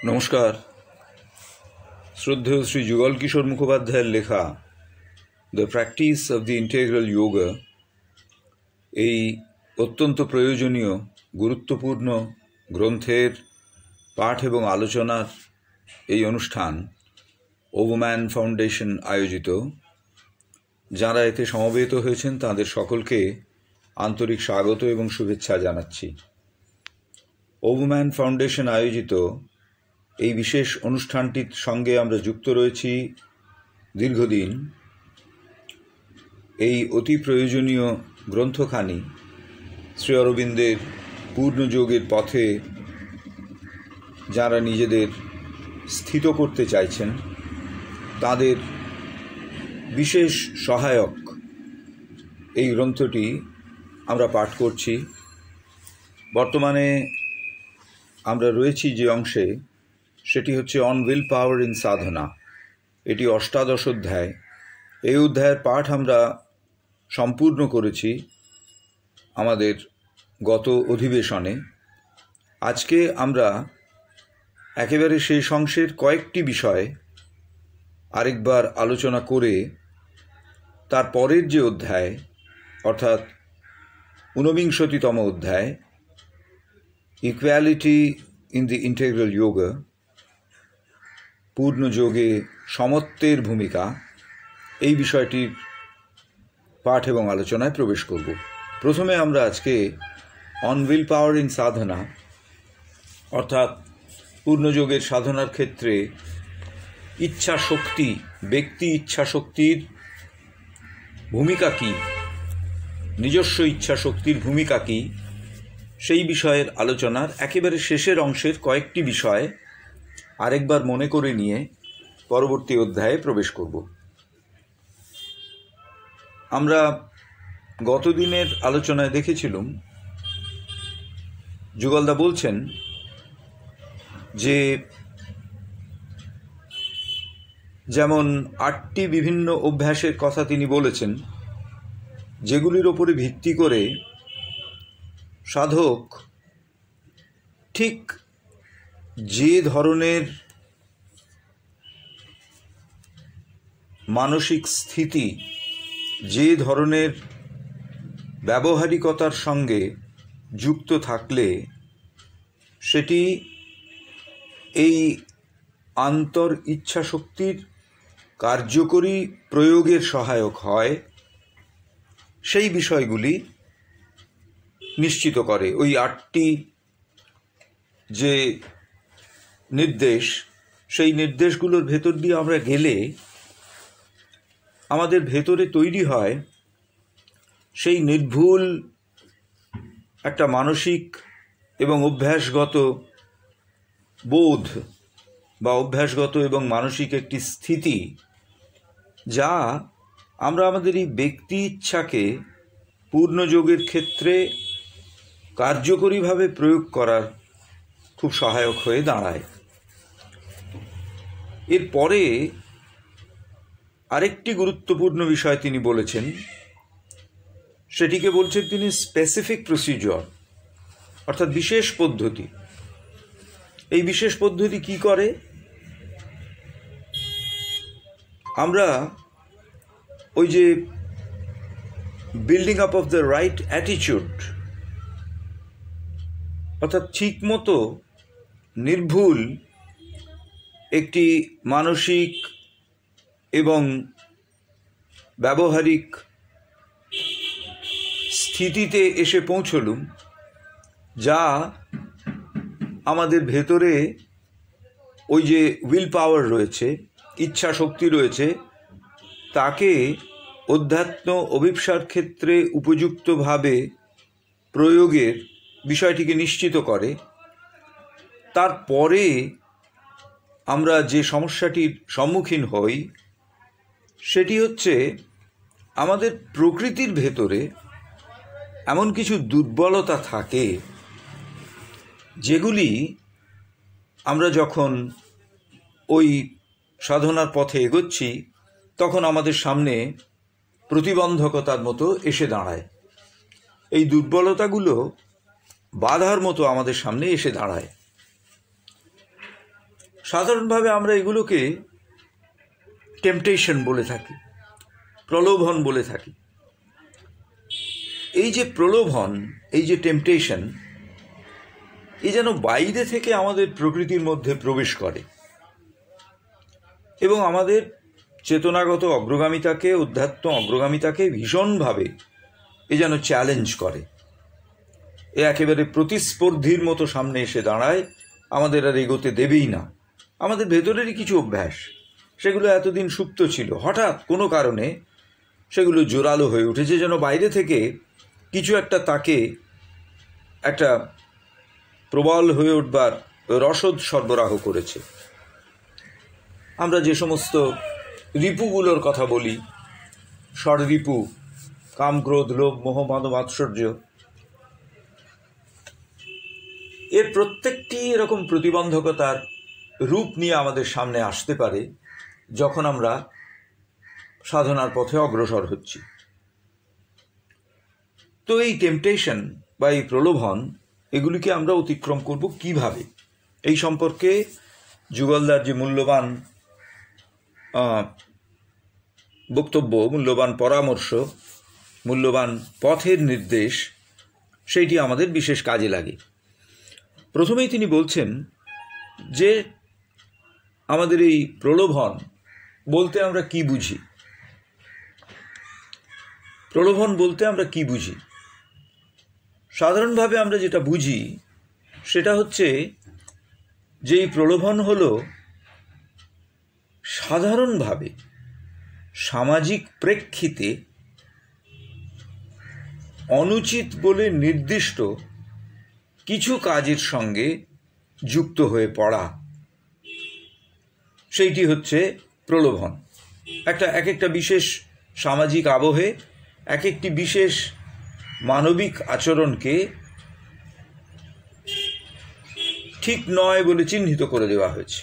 নমস্কার। শ্রদ্ধেয় শ্রী যুগল কিশোর মুখোপাধ্যায়ের লেখা the practice of the integral yoga এই অত্যন্ত প্রয়োজনীয় গুরুত্বপূর্ণ গ্রন্থের পাঠ এবং আলোচনার এই অনুষ্ঠান ওভারম্যান ফাউন্ডেশন আয়োজিত। যাঁরা এতে সমবেত হয়েছেন তাদের সকলকে আন্তরিক স্বাগত এবং শুভেচ্ছা জানাচ্ছি। ওভারম্যান ফাউন্ডেশন আয়োজিত এই বিশেষ অনুষ্ঠানটির সঙ্গে আমরা যুক্ত রয়েছি দীর্ঘদিন। এই অতি প্রয়োজনীয় গ্রন্থখানি শ্রী অরবিন্দের পূর্ণযোগের পথে যারা নিজেদের স্থিত করতে চাইছেন তাদের বিশেষ সহায়ক এই গ্রন্থটি আমরা পাঠ করছি। বর্তমানে আমরা রয়েছি যে অংশে, সেটি হচ্ছে অন উইল পাওয়ার ইন সাধনা। এটি অষ্টাদশ অধ্যায়। এই অধ্যায়ের পাঠ আমরা সম্পূর্ণ করেছি আমাদের গত অধিবেশনে। আজকে আমরা একেবারে শেষ অংশের কয়েকটি বিষয় আরেকবার আলোচনা করে তার পরের যে অধ্যায়, অর্থাৎ 49তম অধ্যায়, equality in the integral yoga, পূর্ণযোগে সমত্বের ভূমিকা, এই বিষয়টির পাঠ এবং আলোচনায় প্রবেশ করব। প্রথমে আমরা আজকে অন উইল পাওয়ার ইন সাধনা, অর্থাৎ পূর্ণযোগের সাধনার ক্ষেত্রে ইচ্ছা শক্তি, ব্যক্তি ইচ্ছা শক্তির ভূমিকা কী, নিজস্ব ইচ্ছা শক্তির ভূমিকা কী, সেই বিষয়ের আলোচনার একেবারে শেষের অংশের কয়েকটি বিষয় আরেকবার মনে করে নিয়ে পরবর্তী অধ্যায়ে প্রবেশ করব। আমরা গতদিনের আলোচনায় দেখেছিলাম যুগলদা বলছেন যে যেমন 8টি বিভিন্ন অভ্যাসের কথা তিনি বলেছেন, যেগুলির ওপরে ভিত্তি করে সাধক ঠিক যে ধরনের মানসিক স্থিতি, যে ধরনের ব্যবহারিকতার সঙ্গে যুক্ত থাকলে সেটি এই আন্তর ইচ্ছা শক্তির কার্যকরী প্রয়োগের সহায়ক হয়, সেই বিষয়গুলি নিশ্চিত করে। ওই 8টি যে নির্দেশ, সেই নির্দেশগুলোর ভেতর দিয়ে আমরা গেলে আমাদের ভেতরে তৈরি হয় সেই নির্ভুল একটা মানসিক এবং অভ্যাসগত বোধ বা অভ্যাসগত এবং মানসিক একটি স্থিতি, যা আমরা আমাদের এই ব্যক্তি ইচ্ছাকে পূর্ণযোগের ক্ষেত্রে কার্যকরীভাবে প্রয়োগ করার খুব সহায়ক হয়ে দাঁড়ায়। এরপরে আরেকটি গুরুত্বপূর্ণ বিষয় তিনি বলেছেন, সেটিকে বলছেন তিনি স্পেসিফিক প্রসিডিওর, অর্থাৎ বিশেষ পদ্ধতি। এই বিশেষ পদ্ধতি কি করে? আমরা ওই যে building up of the right attitude, অর্থাৎ ঠিক মতো নির্ভুল একটি মানসিক এবং ব্যবহারিক স্থিতিতে এসে পৌঁছলুম, যা আমাদের ভেতরে ওই যে উইল পাওয়ার রয়েছে, ইচ্ছা শক্তি রয়েছে, তাকে অধ্যাত্ম অভিপ্সার ক্ষেত্রে উপযুক্তভাবে প্রয়োগের বিষয়টিকে নিশ্চিত করে। তারপরে আমরা যে সমস্যাটির সম্মুখীন হই সেটি হচ্ছে আমাদের প্রকৃতির ভেতরে এমন কিছু দুর্বলতা থাকে, যেগুলি আমরা যখন ওই সাধনার পথে এগোচ্ছি তখন আমাদের সামনে প্রতিবন্ধকতার মতো এসে দাঁড়ায়। এই দুর্বলতাগুলো বাধার মতো আমাদের সামনে এসে দাঁড়ায়। সাধারণভাবে আমরা এগুলোকে টেম্পটেশন বলে থাকি, প্রলোভন বলে থাকি। এই যে প্রলোভন, এই যে টেম্পটেশন, এ যেন বাইরে থেকে আমাদের প্রকৃতির মধ্যে প্রবেশ করে এবং আমাদের চেতনাগত অগ্রগামিতাকে, অধ্যাত্ম অগ্রগামিতাকে ভীষণভাবে এ যেন চ্যালেঞ্জ করে। এ একেবারে প্রতিস্পর্ধীর মতো সামনে এসে দাঁড়ায়, আমাদের আর এগোতে দেবেই না। আমাদের ভেতরেরই কিছু অভ্যাস, সেগুলো এতদিন সুপ্ত ছিল, হঠাৎ কোনো কারণে সেগুলো জোরালো হয়ে উঠেছে, যেন বাইরে থেকে কিছু একটা তাকে একটা প্রবল হয়ে উঠবার রসদ সরবরাহ করেছে। আমরা যে সমস্ত রিপুগুলোর কথা বলি, ষড়রিপু, কাম, ক্রোধ, লোভ, মোহ, মদ, মাৎসর্য, এর প্রত্যেকটি এরকম প্রতিবন্ধকতার রূপ নিয়ে আমাদের সামনে আসতে পারে যখন আমরা সাধনার পথে অগ্রসর হচ্ছি। তো এই টেম্পটেশন বা এই প্রলোভন, এগুলিকে আমরা অতিক্রম করব কিভাবে, এই সম্পর্কে যুগলদার যে মূল্যবান বক্তব্য, মূল্যবান পরামর্শ, মূল্যবান পথের নির্দেশ, সেইটি আমাদের বিশেষ কাজে লাগে। প্রথমেই তিনি বলছেন যে আমাদের এই প্রলোভন বলতে আমরা কি বুঝি। প্রলোভন বলতে আমরা কি বুঝি? সাধারণভাবে আমরা যেটা বুঝি সেটা হচ্ছে যে এই প্রলোভন হলো সাধারণভাবে সামাজিক প্রেক্ষিতে অনুচিত বলে নির্দিষ্ট কিছু কাজের সঙ্গে যুক্ত হয়ে পড়া, সেইটি হচ্ছে প্রলোভন। এক একটা বিশেষ সামাজিক আবহে এক একটি বিশেষ মানবিক আচরণকে ঠিক নয় বলে চিহ্নিত করে দেওয়া হয়েছে।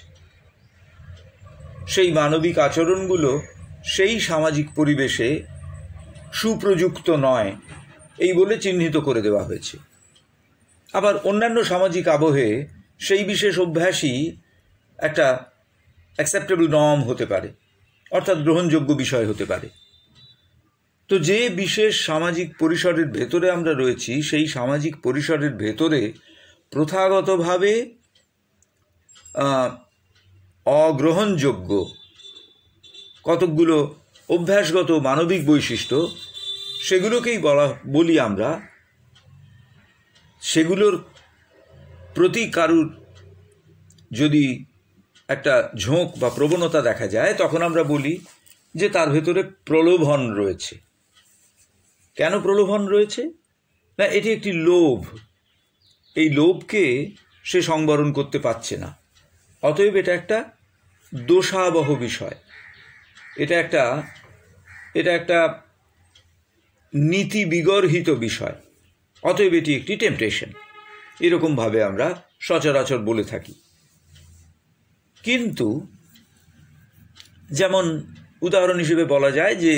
সেই মানবিক আচরণগুলো সেই সামাজিক পরিবেশে সুপ্রযুক্ত নয় এই বলে চিহ্নিত করে দেওয়া হয়েছে। আবার অন্যান্য সামাজিক আবহে সেই বিশেষ অভ্যাসই একটা অ্যাকসেপ্টেবল নর্ম হতে পারে, অর্থাৎ গ্রহণযোগ্য বিষয় হতে পারে। তো যে বিশেষ সামাজিক পরিসরের ভেতরে আমরা রয়েছি, সেই সামাজিক পরিসরের ভেতরে প্রথাগতভাবে অগ্রহণযোগ্য কতকগুলো অভ্যাসগত মানবিক বৈশিষ্ট্য, সেগুলোকেই বলি আমরা। সেগুলোর প্রতি কারুর যদি একটা ঝোঁক বা প্রবণতা দেখা যায়, তখন আমরা বলি যে তার ভেতরে প্রলোভন রয়েছে। কেন প্রলোভন রয়েছে? না, এটি একটি লোভ। এই লোভকে সে সংবরণ করতে পারছে না, অতএব এটা একটা দোষাবহ বিষয়, এটা একটা নীতি বিগর্হিত বিষয়, অতএব এটি একটি টেম্পটেশন, এরকমভাবে আমরা সচরাচর বলে থাকি। কিন্তু যেমন উদাহরণ হিসেবে বলা যায় যে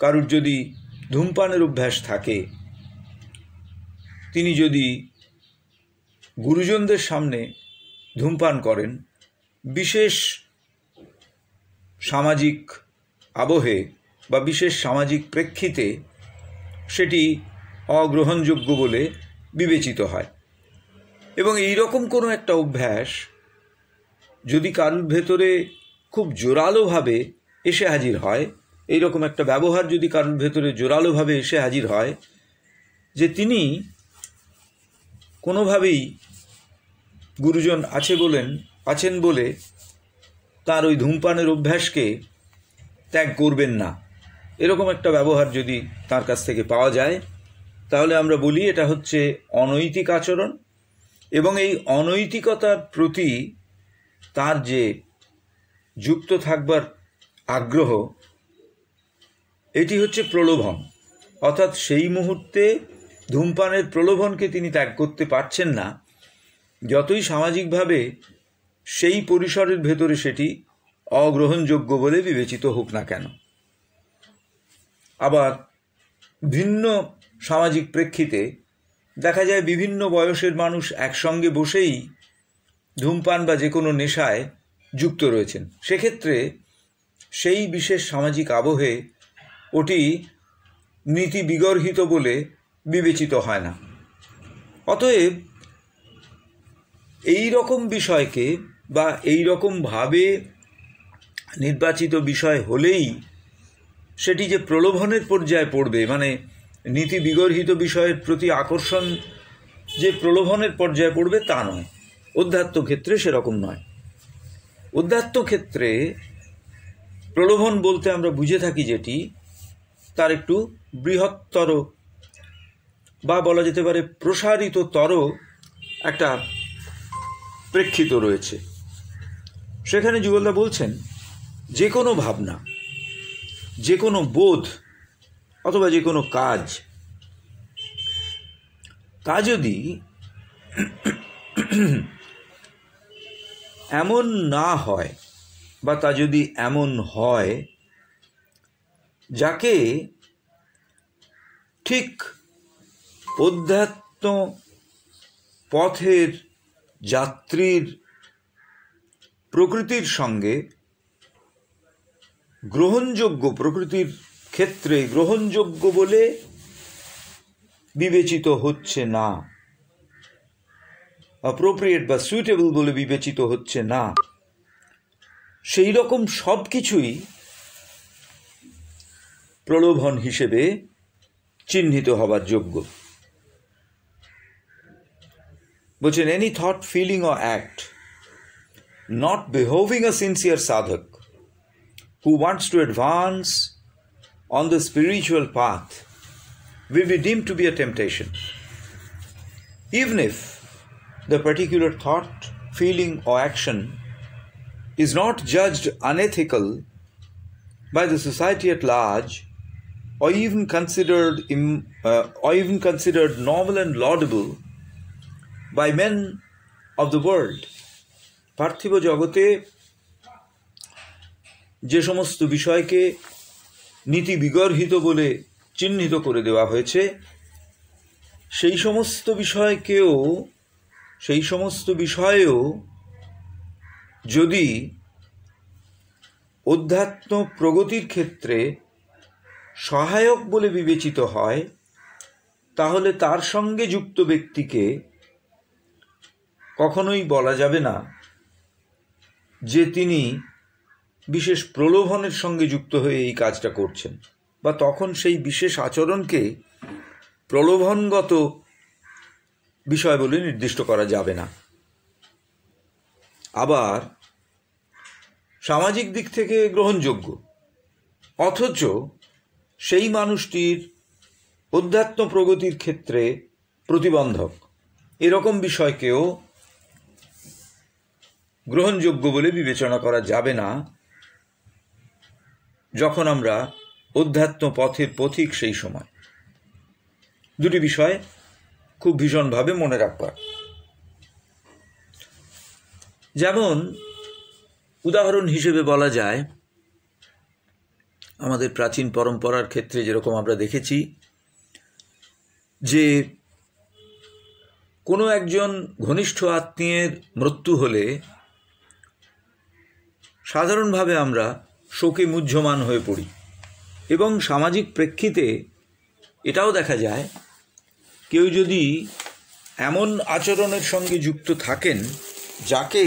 কারুর যদি ধূমপানের অভ্যাস থাকে, তিনি যদি গুরুজনদের সামনে ধূমপান করেন, বিশেষ সামাজিক আবহে বা বিশেষ সামাজিক প্রেক্ষিতে সেটি অগ্রহণযোগ্য বলে বিবেচিত হয়। এবং এই রকম কোনো একটা অভ্যাস যদি কারুর ভেতরে খুব জোরালোভাবে এসে হাজির হয়, এইরকম একটা ব্যবহার যদি কারুর ভেতরে জোরালোভাবে এসে হাজির হয় যে তিনি কোনোভাবেই গুরুজন আছেন বলে তার ওই ধূমপানের অভ্যাসকে ত্যাগ করবেন না, এরকম একটা ব্যবহার যদি তার কাছ থেকে পাওয়া যায়, তাহলে আমরা বলি এটা হচ্ছে অনৈতিক আচরণ। এবং এই অনৈতিকতার প্রতি তার যে যুক্ত থাকবার আগ্রহ, এটি হচ্ছে প্রলোভন। অর্থাৎ সেই মুহূর্তে ধূমপানের প্রলোভনকে তিনি ত্যাগ করতে পারছেন না, যতই সামাজিকভাবে সেই পরিসরের ভেতরে সেটি অগ্রহণযোগ্য বলে বিবেচিত হোক না কেন। আবার ভিন্ন সামাজিক প্রেক্ষিতে দেখা যায় বিভিন্ন বয়সের মানুষ একসঙ্গে বসেই ধূমপান বা যে কোনো নেশায় যুক্ত রয়েছেন, সেক্ষেত্রে সেই বিশেষ সামাজিক আবহে ওটি নীতি বিগর্হিত বলে বিবেচিত হয় না। অতএব এই রকম বিষয়কে বা এই রকমভাবে নির্বাচিত বিষয় হলেই সেটি যে প্রলোভনের পর্যায়ে পড়বে, মানে নীতি বিগর্হিত বিষয়ের প্রতি আকর্ষণ যে প্রলোভনের পর্যায়ে পড়বে তা নয়। অধ্যাত্ম ক্ষেত্রে সেরকম নয়। অধ্যাত্ম ক্ষেত্রে প্রলোভন বলতে আমরা বুঝে থাকি যেটি, তার একটু বৃহত্তর বা বলা যেতে পারে প্রসারিততর একটা প্রেক্ষিত রয়েছে। সেখানে যুগলদা বলছেন, যে কোনো ভাবনা, যে কোনো বোধ অথবা যে কোনো কাজ, তা যদি এমন না হয় বা তা যদি এমন হয় যাকে ঠিক অধ্যাত্ম পথের যাত্রীর প্রকৃতির সঙ্গে গ্রহণযোগ্য, প্রকৃতির ক্ষেত্রে গ্রহণযোগ্য বলে বিবেচিত হচ্ছে না, অ্যাপ্রোপ্রিয়েট বা সুইটেবল বলে বিবেচিত হচ্ছে না, সেই রকম সব কিছুই প্রলোভন হিসেবে চিহ্নিত হবার যোগ্য। বলছেন, any thought, feeling or act not behoving a sincere sadhak who wants to advance on the spiritual path will be deemed to be a temptation, even if the particular thought, feeling or action is not judged unethical by the society at large, or even considered noble and laudable by men of the world. পার্থিব জগতে যে সমস্ত বিষয়কে নীতি বিগর্হিত বলে চিহ্নিত করে দেওয়া হয়েছে, সেই সমস্ত বিষয়েও যদি অধ্যাত্ম প্রগতির ক্ষেত্রে সহায়ক বলে বিবেচিত হয়, তাহলে তার সঙ্গে যুক্ত ব্যক্তিকে কখনোই বলা যাবে না যে তিনি বিশেষ প্রলোভনের সঙ্গে যুক্ত হয়ে এই কাজটা করছেন, বা তখন সেই বিশেষ আচরণকে প্রলোভনগত বিষয় বলে নির্দিষ্ট করা যাবে না। আবার সামাজিক দিক থেকে গ্রহণযোগ্য, অথচ সেই মানুষটির অধ্যাত্ম প্রগতির ক্ষেত্রে প্রতিবন্ধক, এরকম বিষয়কেও গ্রহণযোগ্য বলে বিবেচনা করা যাবে না যখন আমরা অধ্যাত্ম পথের পথিক সেই সময়। দুটি বিষয় খুব ভীষণভাবে মনে রাখবার। যেমন উদাহরণ হিসেবে বলা যায়, আমাদের প্রাচীন পরম্পরার ক্ষেত্রে যেরকম আমরা দেখেছি যে কোনো একজন ঘনিষ্ঠ আত্মীয়ের মৃত্যু হলে সাধারণভাবে আমরা শোকে মুহ্যমান হয়ে পড়ি, এবং সামাজিক প্রেক্ষিতে এটাও দেখা যায় কেউ যদি এমন আচরণের সঙ্গে যুক্ত থাকেন যাকে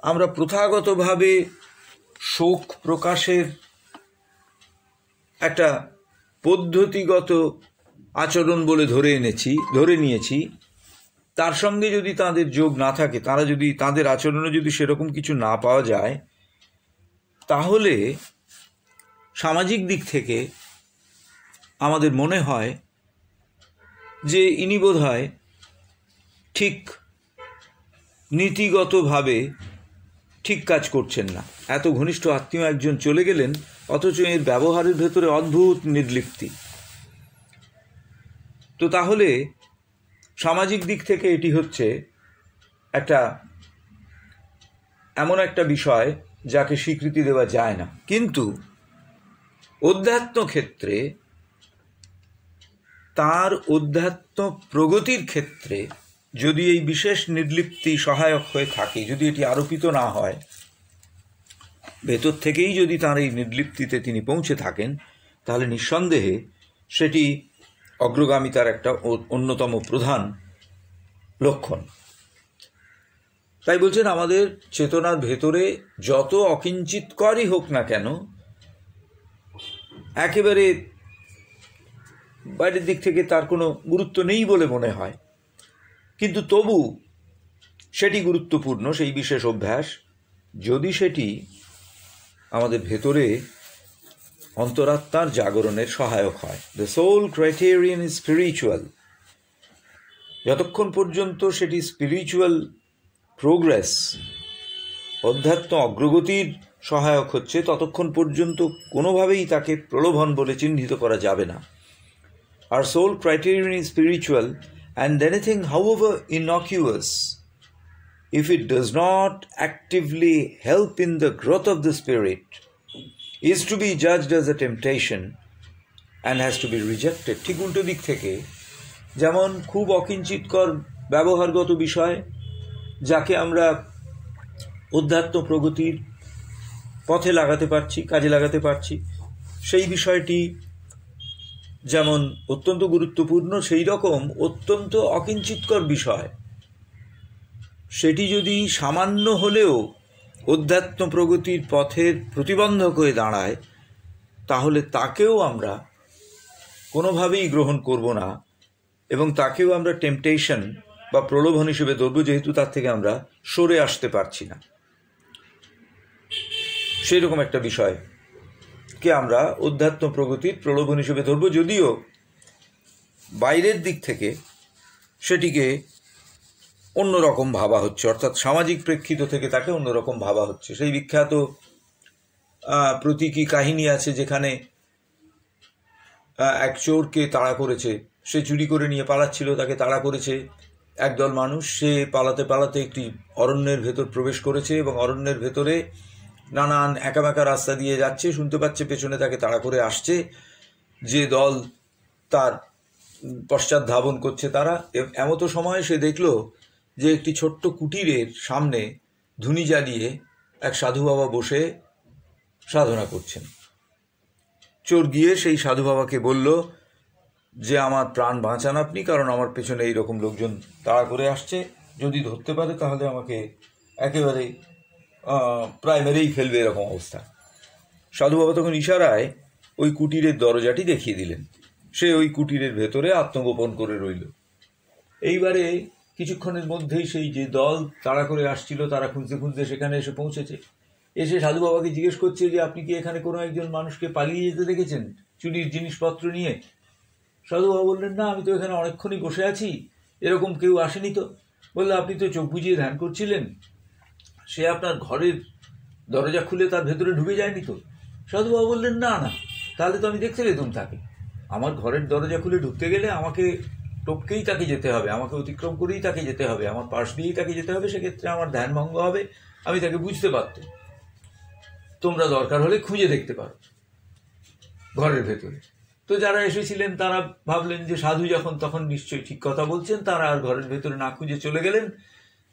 আমরা প্রথাগতভাবে শোক প্রকাশের একটা পদ্ধতিগত আচরণ বলে ধরে নিয়েছি, তার সঙ্গে যদি তাদের যোগ না থাকে, তারা যদি তাদের আচরণে যদি সেরকম কিছু না পাওয়া যায়, তাহলে সামাজিক দিক থেকে আমাদের মনে হয় যে ইনি বোধহয় ঠিক নীতিগতভাবে ঠিক কাজ করছেন না। এত ঘনিষ্ঠ আত্মীয় একজন চলে গেলেন, অথচ এর ব্যবহারের ভেতরে অদ্ভুত নির্লিপ্তি। তো তাহলে সামাজিক দিক থেকে এটি হচ্ছে এমন একটা বিষয় যাকে স্বীকৃতি দেওয়া যায় না। কিন্তু অধ্যাত্ম ক্ষেত্রে, তার অধ্যাত্ম প্রগতির ক্ষেত্রে যদি এই বিশেষ নির্লিপ্তি সহায়ক হয়ে থাকে, যদি এটি আরোপিত না হয়, ভেতর থেকেই যদি তাঁর এই নির্লিপ্তিতে তিনি পৌঁছে থাকেন, তাহলে নিঃসন্দেহে সেটি অগ্রগামিতার একটা অন্যতম প্রধান লক্ষণ। তাই বলছেন আমাদের চেতনার ভেতরে যত অকিঞ্চিৎকরই হোক না কেন, একেবারে বাইরের দিক থেকে তার কোনো গুরুত্ব নেই বলে মনে হয়, কিন্তু তবু সেটি গুরুত্বপূর্ণ, সেই বিশেষ অভ্যাস, যদি সেটি আমাদের ভেতরে অন্তরাত্মার জাগরণের সহায়ক হয়। The soul criterion is spiritual. যতক্ষণ পর্যন্ত সেটি স্পিরিচুয়াল প্রোগ্রেস, অধ্যাত্ম অগ্রগতির সহায়ক হচ্ছে, ততক্ষণ পর্যন্ত কোনোভাবেই তাকে প্রলোভন বলে চিহ্নিত করা যাবে না। Our soul criterion is spiritual, and anything, however innocuous, if it does not actively help in the growth of the spirit, is to be judged as a temptation and has to be rejected. ঠিক উল্টো দিক থেকে, যেমন খুব অকিঞ্চিতকর ব্যবহারগত বিষয়, যাকে আমরা অধ্যাত্ম প্রগতির পথে লাগাতে পারছি, কাজে লাগাতে পারছি, সেই বিষয়টি যেমন অত্যন্ত গুরুত্বপূর্ণ, সেই রকম অত্যন্ত অকিঞ্চিতকর বিষয়, সেটি যদি সামান্য হলেও অধ্যাত্ম প্রগতির পথের প্রতিবন্ধক হয়ে দাঁড়ায়, তাহলে তাকেও আমরা কোনোভাবেই গ্রহণ করব না, এবং তাকেও আমরা টেম্পটেশন বা প্রলোভন হিসেবে ধরব, যেহেতু তার থেকে আমরা সরে আসতে পারছি না। সেই রকম একটা বিষয়কে আমরা অধ্যাত্ম প্রগতির প্রলোভন হিসেবে ধরব, যদিও বাইরের দিক থেকে সেটিকে অন্যরকম ভাবা হচ্ছে, অর্থাৎ সামাজিক প্রেক্ষিত থেকে তাকে অন্যরকম ভাবা হচ্ছে। সেই বিখ্যাত প্রতীকী কাহিনী আছে, যেখানে এক চোরকে তাড়া করেছে, সে চুরি করে নিয়ে পালাচ্ছিল, তাকে তাড়া করেছে একদল মানুষ। সে পালাতে পালাতে একটি অরণ্যের ভেতর প্রবেশ করেছে, এবং অরণ্যের ভেতরে নানান একামেকা রাস্তা দিয়ে যাচ্ছে, শুনতে পাচ্ছে পেছনে তাকে তাড়া করে আসছে যে দল তার পশ্চাৎ ধাবন করছে তারা। এমতো সময় সে দেখল যে একটি ছোট্ট কুটিরের সামনে ধুনি জ্বালিয়ে এক সাধু বাবা বসে সাধনা করছেন। চোর গিয়ে সেই সাধু বাবাকে বলল যে আমার প্রাণ বাঁচান আপনি, কারণ আমার পেছনে এইরকম লোকজন তাড়া করে আসছে, যদি ধরতে পারে তাহলে আমাকে একেবারে প্রায় মেরেই ফেলবে, এরকম অবস্থা। সাধু বাবা তখন ইশারায় ওই কুটিরের দরজাটি দেখিয়ে দিলেন। সে ওই কুটিরের ভেতরে আত্মগোপন করে রইল। এইবারে কিছুক্ষণের মধ্যেই সেই যে দল তাড়া করে আসছিল, তারা খুঁজতে খুঁজতে সেখানে এসে পৌঁছেছে। এসে সাধু বাবাকে জিজ্ঞেস করছে যে আপনি কি এখানে কোনো একজন মানুষকে পালিয়ে যেতে দেখেছেন চুরির জিনিসপত্র নিয়ে? সাধু বাবা বললেন, না, আমি তো এখানে অনেকক্ষণই বসে আছি, এরকম কেউ আসেনি তো। বললে, আপনি তো চোখ বুজিয়ে ধ্যান করছিলেন, সে আপনার ঘরের দরজা খুলে তার ভেতরে ঢুকে যায়নি তো? সাধু বাবা বললেন, না না, তাহলে তো আমি দেখতে পেতাম তাকে। আমার ঘরের দরজা খুলে ঢুকতে গেলে আমাকে টপকেই তাকে যেতে হবে, আমাকে অতিক্রম করেই তাকে যেতে হবে, আমার পাশ দিয়েই তাকে যেতে হবে, সেক্ষেত্রে আমার ধ্যান ভঙ্গ হবে, আমি তাকে বুঝতে পারতাম। তোমরা দরকার হলে খুঁজে দেখতে পারো ঘরের ভেতরে। তো যারা এসেছিলেন তারা ভাবলেন যে সাধু যখন তখন নিশ্চয়ই ঠিক কথা বলছেন, তারা আর ঘরের ভেতরে না খুঁজে চলে গেলেন।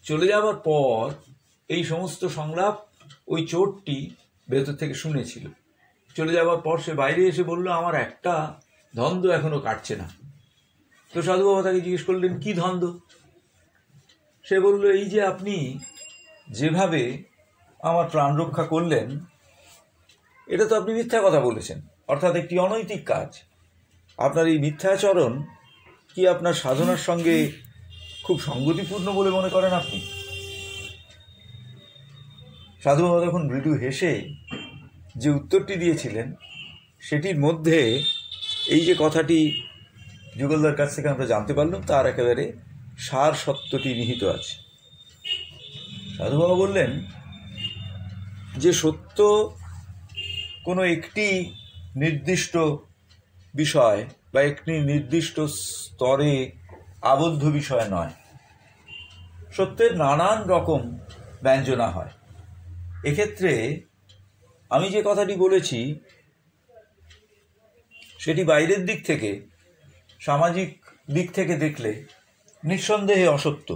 চলে যাওয়ার পর এই সমস্ত সংলাপ ওই চোরটি ভেতর থেকে শুনেছিল। চলে যাওয়ার পর সে বাইরে এসে বলল, আমার একটা ধন্দ এখনো কাটছে না। তো সাধু বাবা তাকে জিজ্ঞেস করলেন, কি ধন্দ? সে বলল, এই যে আপনি যেভাবে আমার প্রাণ রক্ষা করলেন, এটা তো আপনি মিথ্যা কথা বলেছেন, অর্থাৎ একটি অনৈতিক কাজ। আপনার এই মিথ্যাচরণ কি আপনার সাধনার সঙ্গে খুব সঙ্গতিপূর্ণ বলে মনে করেন আপনি? সাধু বাবা তখন মৃদু হেসে যে উত্তরটি দিয়েছিলেন, সেটির মধ্যে এই যে কথাটি যুগলদার কাছ থেকে আমরা জানতে পারলাম, তার একেবারে সার সত্যটি নিহিত আছে। সাধু বাবা বললেন যে সত্য কোনো একটি নির্দিষ্ট বিষয় বা একটি নির্দিষ্ট স্তরে আবদ্ধ বিষয় নয়, সত্যের নানান রকম ব্যঞ্জনা হয়। এক্ষেত্রে আমি যে কথাটি বলেছি সেটি বাইরের দিক থেকে, সামাজিক দিক থেকে দেখলে নিঃসন্দেহে অসত্য।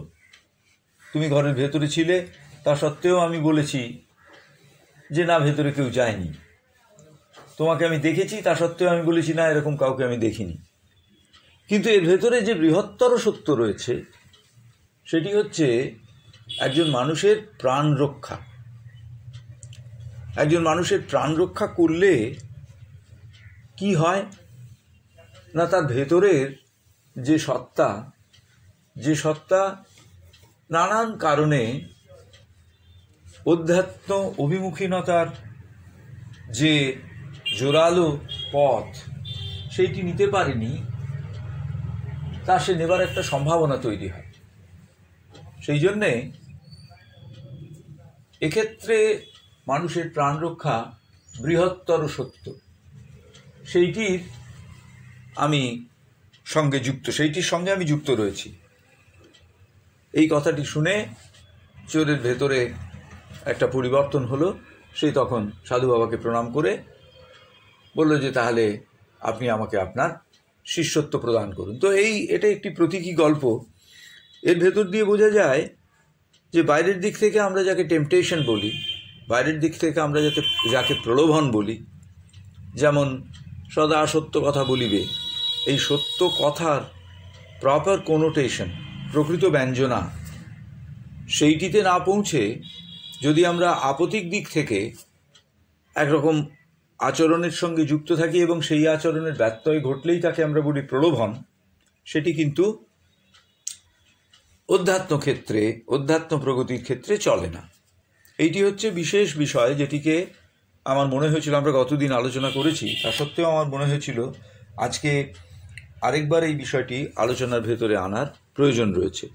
তুমি ঘরের ভেতরে ছিলে, তা সত্ত্বেও আমি বলেছি যে না, ভেতরে কেউ যায়নি। তোমাকে আমি দেখেছি, তা সত্ত্বেও আমি বলেছি না, এরকম কাউকে আমি দেখিনি। কিন্তু এর ভেতরে যে বৃহত্তর সত্য রয়েছে সেটি হচ্ছে একজন মানুষের প্রাণ রক্ষা। একজন মানুষের প্রাণ রক্ষা করলে কি হয় না, তার ভেতরের যে সত্তা নানান কারণে অধ্যাত্ম অভিমুখীনতার যে জোরালো পথ সেইটি নিতে পারেনি, তা সে নেবার একটা সম্ভাবনা তৈরি হয়। সেই জন্যে এক্ষেত্রে মানুষের প্রাণ রক্ষা বৃহত্তর সত্য, সেইটির সঙ্গে আমি যুক্ত রয়েছি। এই কথাটি শুনে চোরের ভেতরে একটা পরিবর্তন হলো। সে তখন সাধু বাবাকে প্রণাম করে বলল যে তাহলে আপনি আমাকে আপনার শিষ্যত্ব প্রদান করুন। তো এটা একটি প্রতীকী গল্প। এর ভেতর দিয়ে বোঝা যায় যে বাইরের দিক থেকে আমরা যাকে টেম্পটেশন বলি, বাইরের দিক থেকে আমরা যাকে প্রলোভন বলি, যেমন সদা সত্য কথা বলিবে, এই সত্য কথার প্রপার কোনোটেশন, প্রকৃত ব্যঞ্জনা, সেইটিতে না পৌঁছে যদি আমরা আপতিক দিক থেকে একরকম আচরণের সঙ্গে যুক্ত থাকি এবং সেই আচরণের ব্যত্যয় ঘটলেই তাকে আমরা বলি প্রলোভন, সেটি কিন্তু অধ্যাত্ম প্রগতির ক্ষেত্রে চলে না। এইটি হচ্ছে বিশেষ বিষয়, যেটিকে আমার মনে হয়েছিল, আমরা গতদিন আলোচনা করেছি, তা সত্ত্বেও আমার মনে হয়েছিল আজকে আরেকবার এই বিষয়টি আলোচনার ভেতরে আনার প্রয়োজন রয়েছে।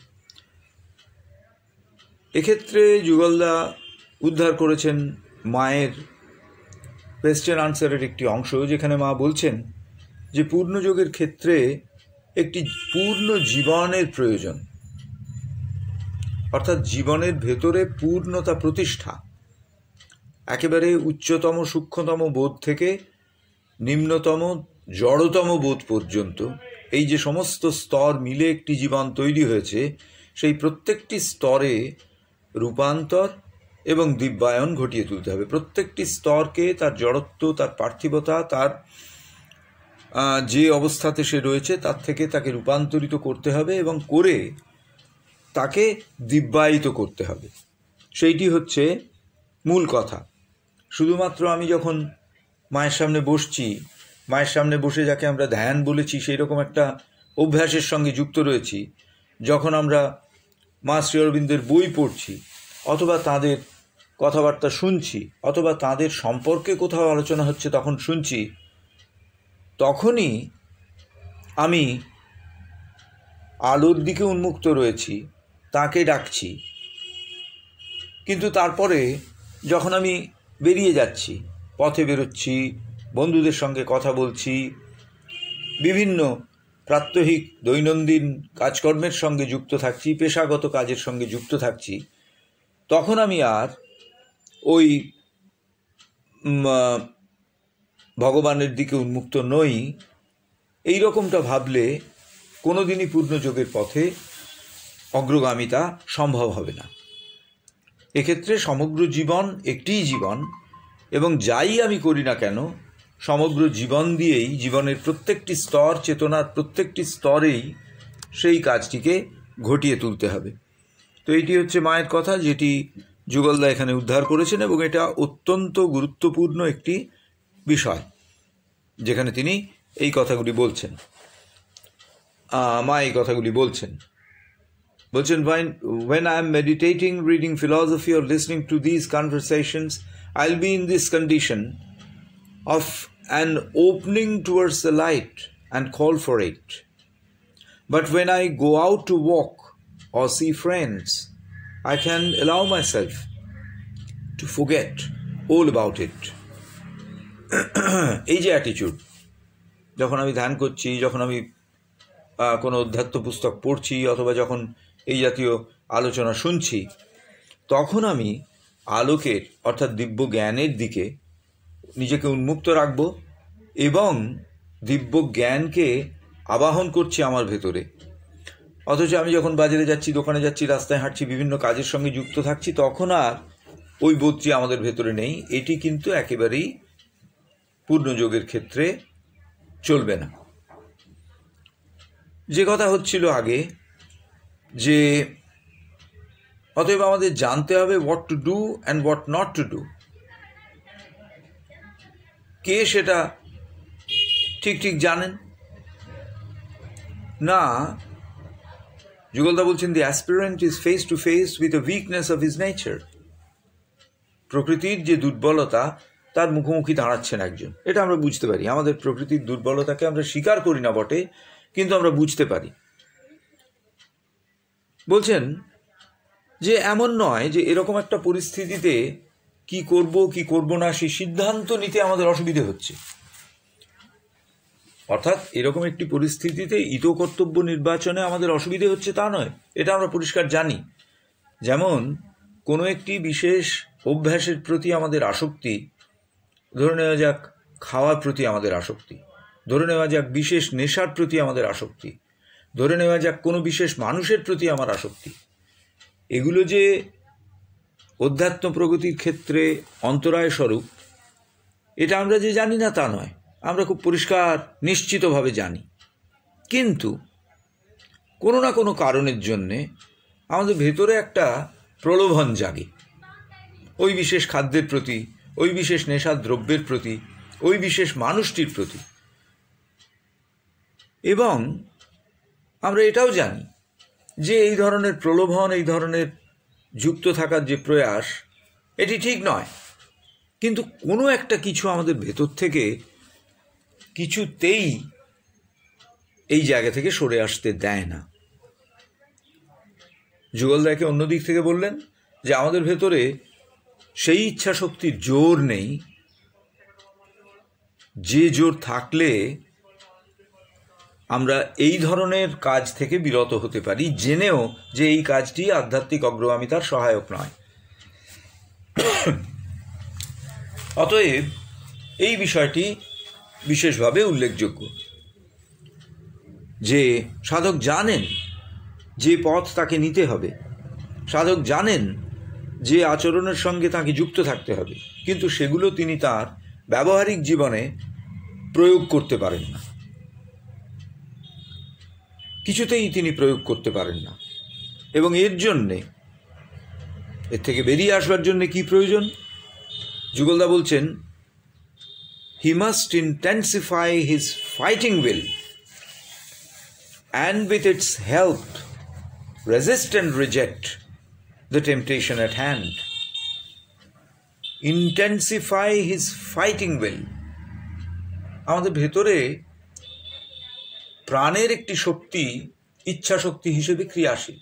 এক্ষেত্রে যুগলদা উদ্ধার করেছেন মায়ের কোয়েশ্চেন আনসারের একটি অংশ, যেখানে মা বলছেন যে পূর্ণযোগের ক্ষেত্রে একটি পূর্ণ জীবনের প্রয়োজন, অর্থাৎ জীবনের ভেতরে পূর্ণতা প্রতিষ্ঠা, একেবারে উচ্চতম সূক্ষ্মতম বোধ থেকে নিম্নতম জড়তম বোধ পর্যন্ত এই যে সমস্ত স্তর মিলে একটি জীবন তৈরি হয়েছে, সেই প্রত্যেকটি স্তরে রূপান্তর এবং দিব্যায়ন ঘটিয়ে তুলতে হবে। প্রত্যেকটি স্তরকে তার জড়ত্ব, তার পার্থিবতা, তার যে অবস্থাতে সে রয়েছে তার থেকে তাকে রূপান্তরিত করতে হবে এবং করে তাকে দিব্যায়িত করতে হবে। সেইটি হচ্ছে মূল কথা। শুধুমাত্র আমি যখন মায়ের সামনে বসছি, মায়ের সামনে বসে যাকে আমরা ধ্যান বলেছি, সেই রকম একটা অভ্যাসের সঙ্গে যুক্ত রয়েছি, যখন আমরা মা শ্রী অরবিন্দের বই পড়ছি, অথবা তাঁদের কথাবার্তা শুনছি, অথবা তাঁদের সম্পর্কে কোথাও আলোচনা হচ্ছে তখন শুনছি, তখনই আমি আলোর দিকে উন্মুক্ত রয়েছি, তাকে ডাকছি। কিন্তু তারপরে যখন আমি বেরিয়ে যাচ্ছি, পথে বেরোচ্ছি, বন্ধুদের সঙ্গে কথা বলছি, বিভিন্ন প্রাত্যহিক দৈনন্দিন কাজকর্মের সঙ্গে যুক্ত থাকছি, পেশাগত কাজের সঙ্গে যুক্ত থাকছি, তখন আমি আর ওই ভগবানের দিকে উন্মুক্ত নই, এই রকমটা ভাবলে কোনো দিনই পূর্ণযোগের পথে অগ্রগামিতা সম্ভব হবে না। এক্ষেত্রে সমগ্র জীবন একটিই জীবন, এবং যাই আমি করি না কেন সমগ্র জীবন দিয়েই, জীবনের প্রত্যেকটি স্তর, চেতনার প্রত্যেকটি স্তরেই সেই কাজটিকে ঘটিয়ে তুলতে হবে। তো এইটি হচ্ছে মায়ের কথা, যেটি যুগলদা এখানে উদ্ধার করেছেন, এবং এটা অত্যন্ত গুরুত্বপূর্ণ একটি বিষয়, যেখানে তিনি এই কথাগুলি বলছেন, মা এই কথাগুলি বলছেন। When I am meditating, reading philosophy, or listening to these conversations, I'll be in this condition of an opening towards the light and call for it. But when I go out to walk or see friends, I can allow myself to forget all about it. এই যে attitude, যখন আমি ধ্যান করছি, যখন আমি কোনো অধ্যাত্ম পুস্তক পড়ছি, অথবা যখন এই জাতীয় আলোচনা শুনছি, তখন আমি আলোকের অর্থাৎ দিব্য জ্ঞানের দিকে নিজেকে উন্মুক্ত রাখব এবং দিব্য জ্ঞানকে আবাহন করছি আমার ভেতরে। অথচ আমি যখন বাজারে যাচ্ছি, দোকানে যাচ্ছি, রাস্তায় হাঁটছি, বিভিন্ন কাজের সঙ্গে যুক্ত থাকছি, তখন আর ওই বোধটি আমাদের ভেতরে নেই। এটি কিন্তু একেবারেই পূর্ণযোগের ক্ষেত্রে চলবে না। যে কথা হচ্ছিল আগে, যে অতএব আমাদের জানতে হবে what to do and what not to do. কে সেটা ঠিক ঠিক জানেন না। যুগলদা বলছেন, the aspirant is face to face with the weakness of his nature. প্রকৃতির যে দুর্বলতা, তার মুখোমুখি দাঁড়াচ্ছেন একজন। এটা আমরা বুঝতে পারি। আমাদের প্রকৃতির দুর্বলতাকে আমরা স্বীকার করি না বটে, কিন্তু আমরা বুঝতে পারি। বলছেন যে এমন নয় যে এরকম একটা পরিস্থিতিতে কি করব কি করব না সেই সিদ্ধান্ত নিতে আমাদের অসুবিধে হচ্ছে। অর্থাৎ এরকম একটি পরিস্থিতিতে ইতকর্তব্য নির্বাচনে আমাদের অসুবিধে হচ্ছে তা নয়, এটা আমরা পরিষ্কার জানি। যেমন কোনো একটি বিশেষ অভ্যাসের প্রতি আমাদের আসক্তি, ধরে নেওয়া যাক খাওয়ার প্রতি আমাদের আসক্তি, ধরে নেওয়া যাক বিশেষ নেশার প্রতি আমাদের আসক্তি, ধরে নেওয়া যাক কোনো বিশেষ মানুষের প্রতি আমার আসক্তি, এগুলো যে অধ্যাত্ম প্রগতির ক্ষেত্রে অন্তরায় স্বরূপ, এটা আমরা যে জানি না তা নয়, আমরা খুব পরিষ্কার নিশ্চিতভাবে জানি। কিন্তু কোনো না কোনো কারণের জন্যে আমাদের ভেতরে একটা প্রলোভন জাগে ওই বিশেষ খাদ্যের প্রতি, ওই বিশেষ নেশার দ্রব্যের প্রতি, ওই বিশেষ মানুষটির প্রতি। এবং আমরা এটাও জানি যে এই ধরনের প্রলোভন, এই ধরনের যুক্ত থাকার যে প্রয়াস, এটি ঠিক নয়। কিন্তু কোনো একটা কিছু আমাদের ভেতর থেকে কিছুতেই এই জায়গা থেকে সরে আসতে দেয় না। যুগলদাকে অন্য দিক থেকে বললেন যে আমাদের ভেতরে সেই ইচ্ছা শক্তির জোর নেই, যে জোর থাকলে আমরা এই ধরনের কাজ থেকে বিরত হতে পারি, জেনেও যে এই কাজটি আধ্যাত্মিক অগ্রগামিতার সহায়ক নয়। অতএব এই বিষয়টি বিশেষভাবে উল্লেখযোগ্য যে সাধক জানেন যে পথ তাকে নিতে হবে, সাধক জানেন যে আচরণের সঙ্গে তাকে যুক্ত থাকতে হবে, কিন্তু সেগুলো তিনি তার ব্যবহারিক জীবনে প্রয়োগ করতে পারেন না, কিছুতেই তিনি প্রয়োগ করতে পারেন না। এবং এর থেকে বেরিয়ে আসবার জন্যে কি প্রয়োজন? যুগলদা বলছেন, he must intensify his fighting will and with its help resist and reject the temptation at hand. Intensify his fighting will. আমাদের ভেতরে প্রাণের একটি শক্তি ইচ্ছা শক্তি হিসেবে ক্রিয়াশীল।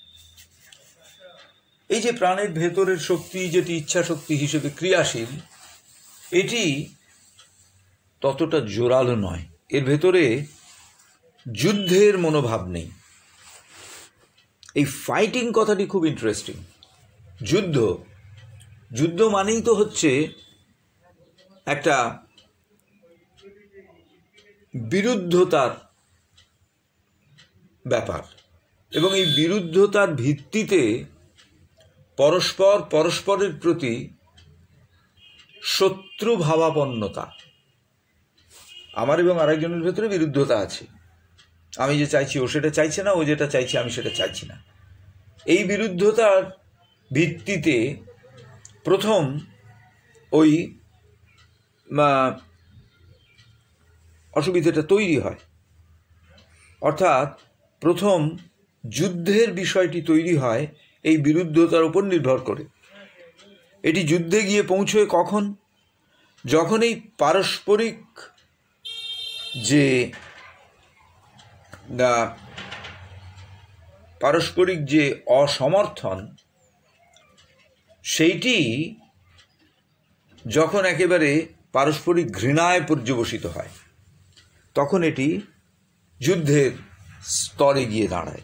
এই যে প্রাণের ভেতরের শক্তি যেটি ইচ্ছা শক্তি হিসেবে ক্রিয়াশীল, এটি ততটা জোরালো নয়, এর ভেতরে যুদ্ধের মনোভাব নেই। এই ফাইটিং কথাটি খুব ইন্টারেস্টিং। যুদ্ধ মানেই তো হচ্ছে একটা বিরুদ্ধতার ব্যাপার, এবং এই বিরুদ্ধতার ভিত্তিতে পরস্পরের প্রতি শত্রু ভাবাপন্নতা। আমার এবং আরেকজনের ভেতরে বিরুদ্ধতা আছে, আমি যে চাইছি ও সেটা চাইছে না, ও যেটা চাইছে আমি সেটা চাইছি না। এই বিরুদ্ধতার ভিত্তিতে প্রথম ওই অসুবিধাটা তৈরি হয়, অর্থাৎ প্রথম যুদ্ধের বিষয়টি তৈরি হয় এই বিরুদ্ধতার উপর নির্ভর করে। এটি যুদ্ধে গিয়ে পৌঁছয় কখন? যখন এই পারস্পরিক যে অসমর্থন, সেইটি যখন একেবারে পারস্পরিক ঘৃণায় পর্যবসিত হয়, তখন এটি যুদ্ধের স্তরে গিয়ে দাঁড়ায়।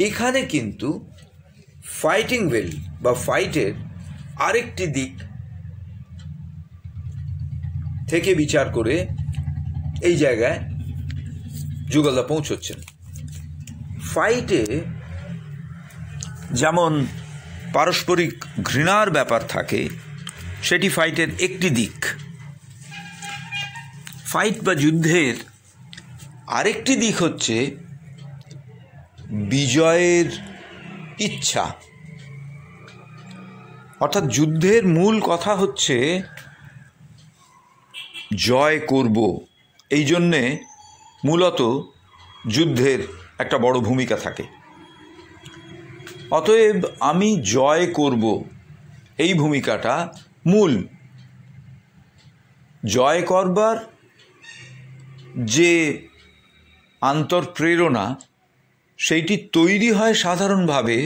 এখানে কিন্তু ফাইটিং উইল বা ফাইটের আরেকটি দিক থেকে বিচার করে এই জায়গায় যুগলদা পৌঁছচ্ছেন। ফাইটে যেমন পারস্পরিক ঘৃণার ব্যাপার থাকে, সেটি ফাইটের একটি দিক। ফাইট বা যুদ্ধের আরেকটি দিক হচ্ছে বিজয়ের ইচ্ছা। অর্থাৎ যুদ্ধের মূল কথা হচ্ছে জয় করব, এই জন্যে মূলত যুদ্ধের একটা বড় ভূমিকা থাকে। অতএব আমি জয় করব, এই ভূমিকাটা মূল। জয় করবার যে আন্তঃপ্রেরণা, সেইটি তৈরি হয় সাধারণভাবে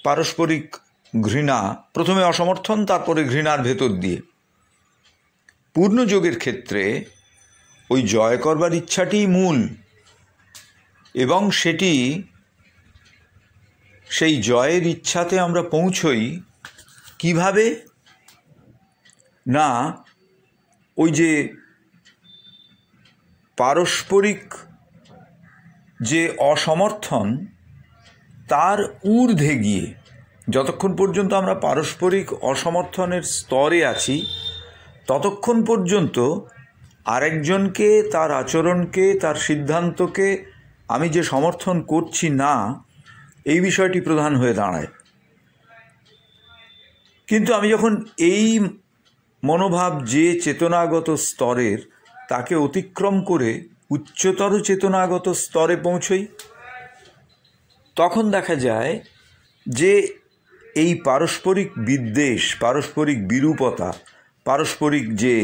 পারস্পরিক ঘৃণা, প্রথমে অসমর্থন, তারপরে ঘৃণার ভেতর দিয়ে। পূর্ণযোগের ক্ষেত্রে ওই জয় করবার ইচ্ছাটিই মূল, এবং সেই জয়ের ইচ্ছাতে আমরা পৌঁছই কিভাবে না, ওই যে পারস্পরিক যে অসমর্থন তার ঊর্ধ্বে গিয়ে, যতক্ষণ পর্যন্ত আমরা পারস্পরিক অসমর্থনের স্তরে আছি ততক্ষণ পর্যন্ত আরেকজনকে, তার আচরণকে, তার সিদ্ধান্তকে আমি যে সমর্থন করছি না, এই বিষয়টি প্রধান হয়ে দাঁড়ায়। কিন্তু আমি যখন এই মনোভাব যে চেতনাগত স্তরের, তাকে অতিক্রম করে উচ্চতর চেতনাগত স্তরে পৌঁছই, তখন দেখা যায় যে এই পারস্পরিক বিদ্বেষ, পারস্পরিক বিরূপতা, পারস্পরিক যে